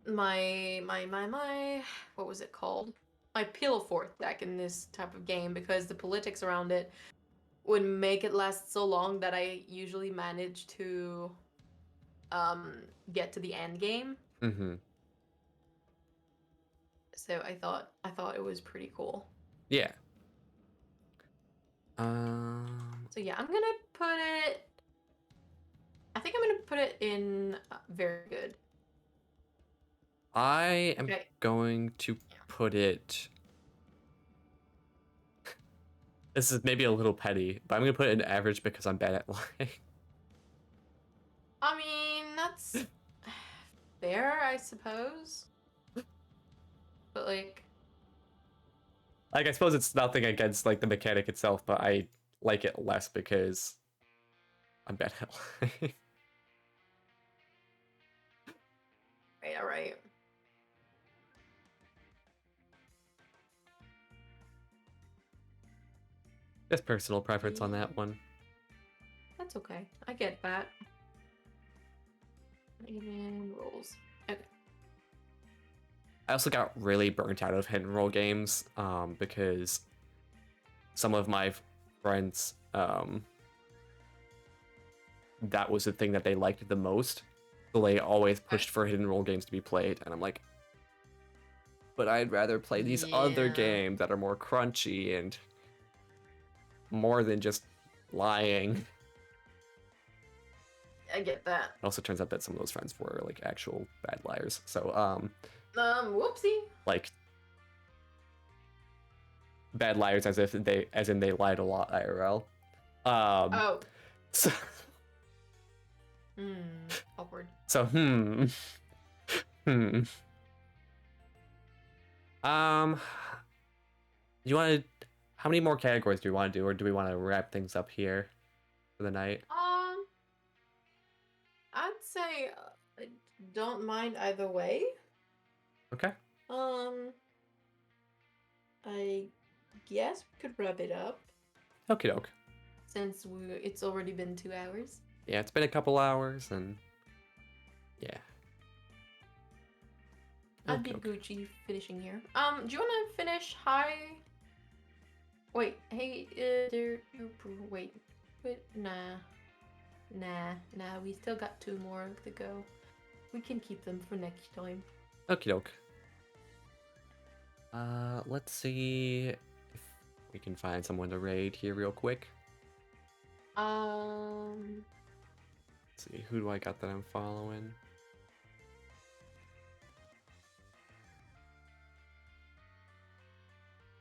my what was it called? My Peel of Forth deck in this type of game, because the politics around it would make it last so long that I usually managed to get to the end game. Mm-hmm. So I thought it was pretty cool. Yeah. So yeah, I'm gonna put it. I think I'm gonna put it in very good. I am Okay. going to put it. This is maybe a little petty, but I'm gonna put it in average because I'm bad at lying. I mean, that's fair, I suppose. But like, Like, I suppose it's nothing against like the mechanic itself, but I like it less because I'm bad at lying. all right. Just personal preference on that one. That's okay. I get that. And rolls. Okay. I also got really burnt out of hit and roll games because some of my friends, that was the thing that they liked the most. So they always pushed for hit and roll games to be played. And I'm like, but I'd rather play these other Yeah. games that are more crunchy and more than just lying. I get that. It also turns out that some of those friends were like actual bad liars. So, Whoopsie. like bad liars as in they lied a lot IRL. Oh. So, Awkward. so you want to? How many more categories do we want to do, or do we want to wrap things up here for the night? I'd say I don't mind either way. Okay. I guess we could wrap it up Okie doke. since it's already been 2 hours. Yeah, it's been a couple hours, and yeah. I'd be Okie doke. Gucci finishing here. Do you want to finish high? Wait, hey, wait, nah, we still got 2 more to go. We can keep them for next time. Okie doke. Let's see if we can find someone to raid here real quick. Um, Let's see, who do I got that I'm following?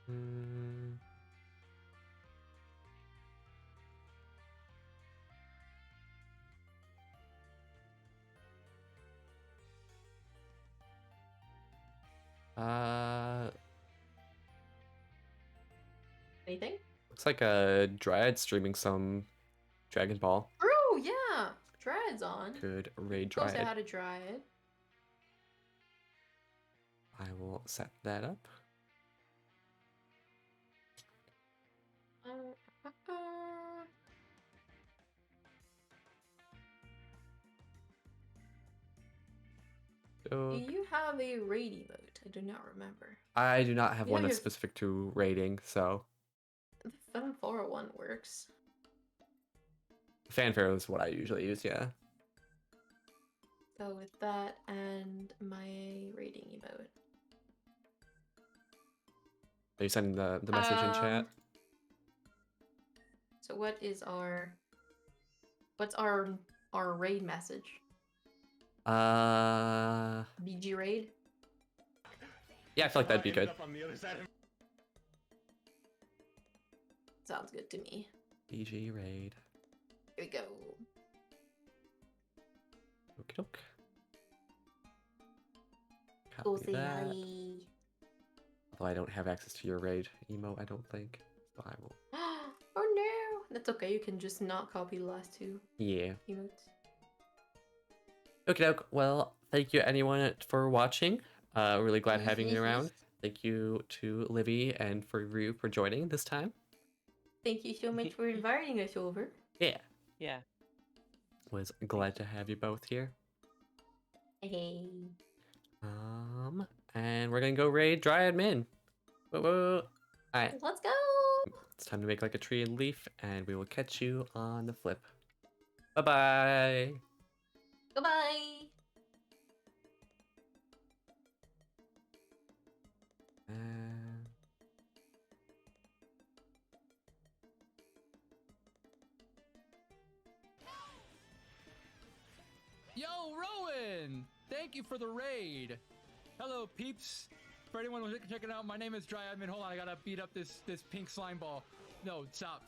Hmm. anything? Looks like a Dryad streaming some Dragon Ball. Oh yeah, Dryad's on. Could raid Go say hi Dryad. to Dryad. I will set that up. Do Doke. you have a raid emote? I do not remember. I do not have Yeah, one that's you're- specific to raiding, so The Femflora one works. fanfare is what I usually use. Yeah. Go with that and my rating emote. Are you sending the message in chat? So what's our raid message? BG raid? Yeah, I feel like that'd be good. Sounds good to me. BG raid. Here we go. Okie doke. Go Copy say that. hi. Although I don't have access to your raid emote, I don't think. So I will. Oh no! That's okay, you can just not copy the last 2 Yeah. emotes. Okay, doke. Well, thank you anyone for watching. Really glad having you around. Thank you to Livy and for Ryu for joining this time. Thank you so much for inviting us over. Yeah. Yeah. Was glad to have you both here. Hey. And we're gonna go raid Dryad Min. Whoa, whoa. Alright, Let's go! it's time to make like a tree and leaf, and we will catch you on the flip. Bye-bye. Goodbye! Yo, Rowan! Thank you for the raid. Hello, peeps. For anyone who's checking out, my name is Dryadmin. Hold on, I gotta beat up this pink slime ball. No, stop.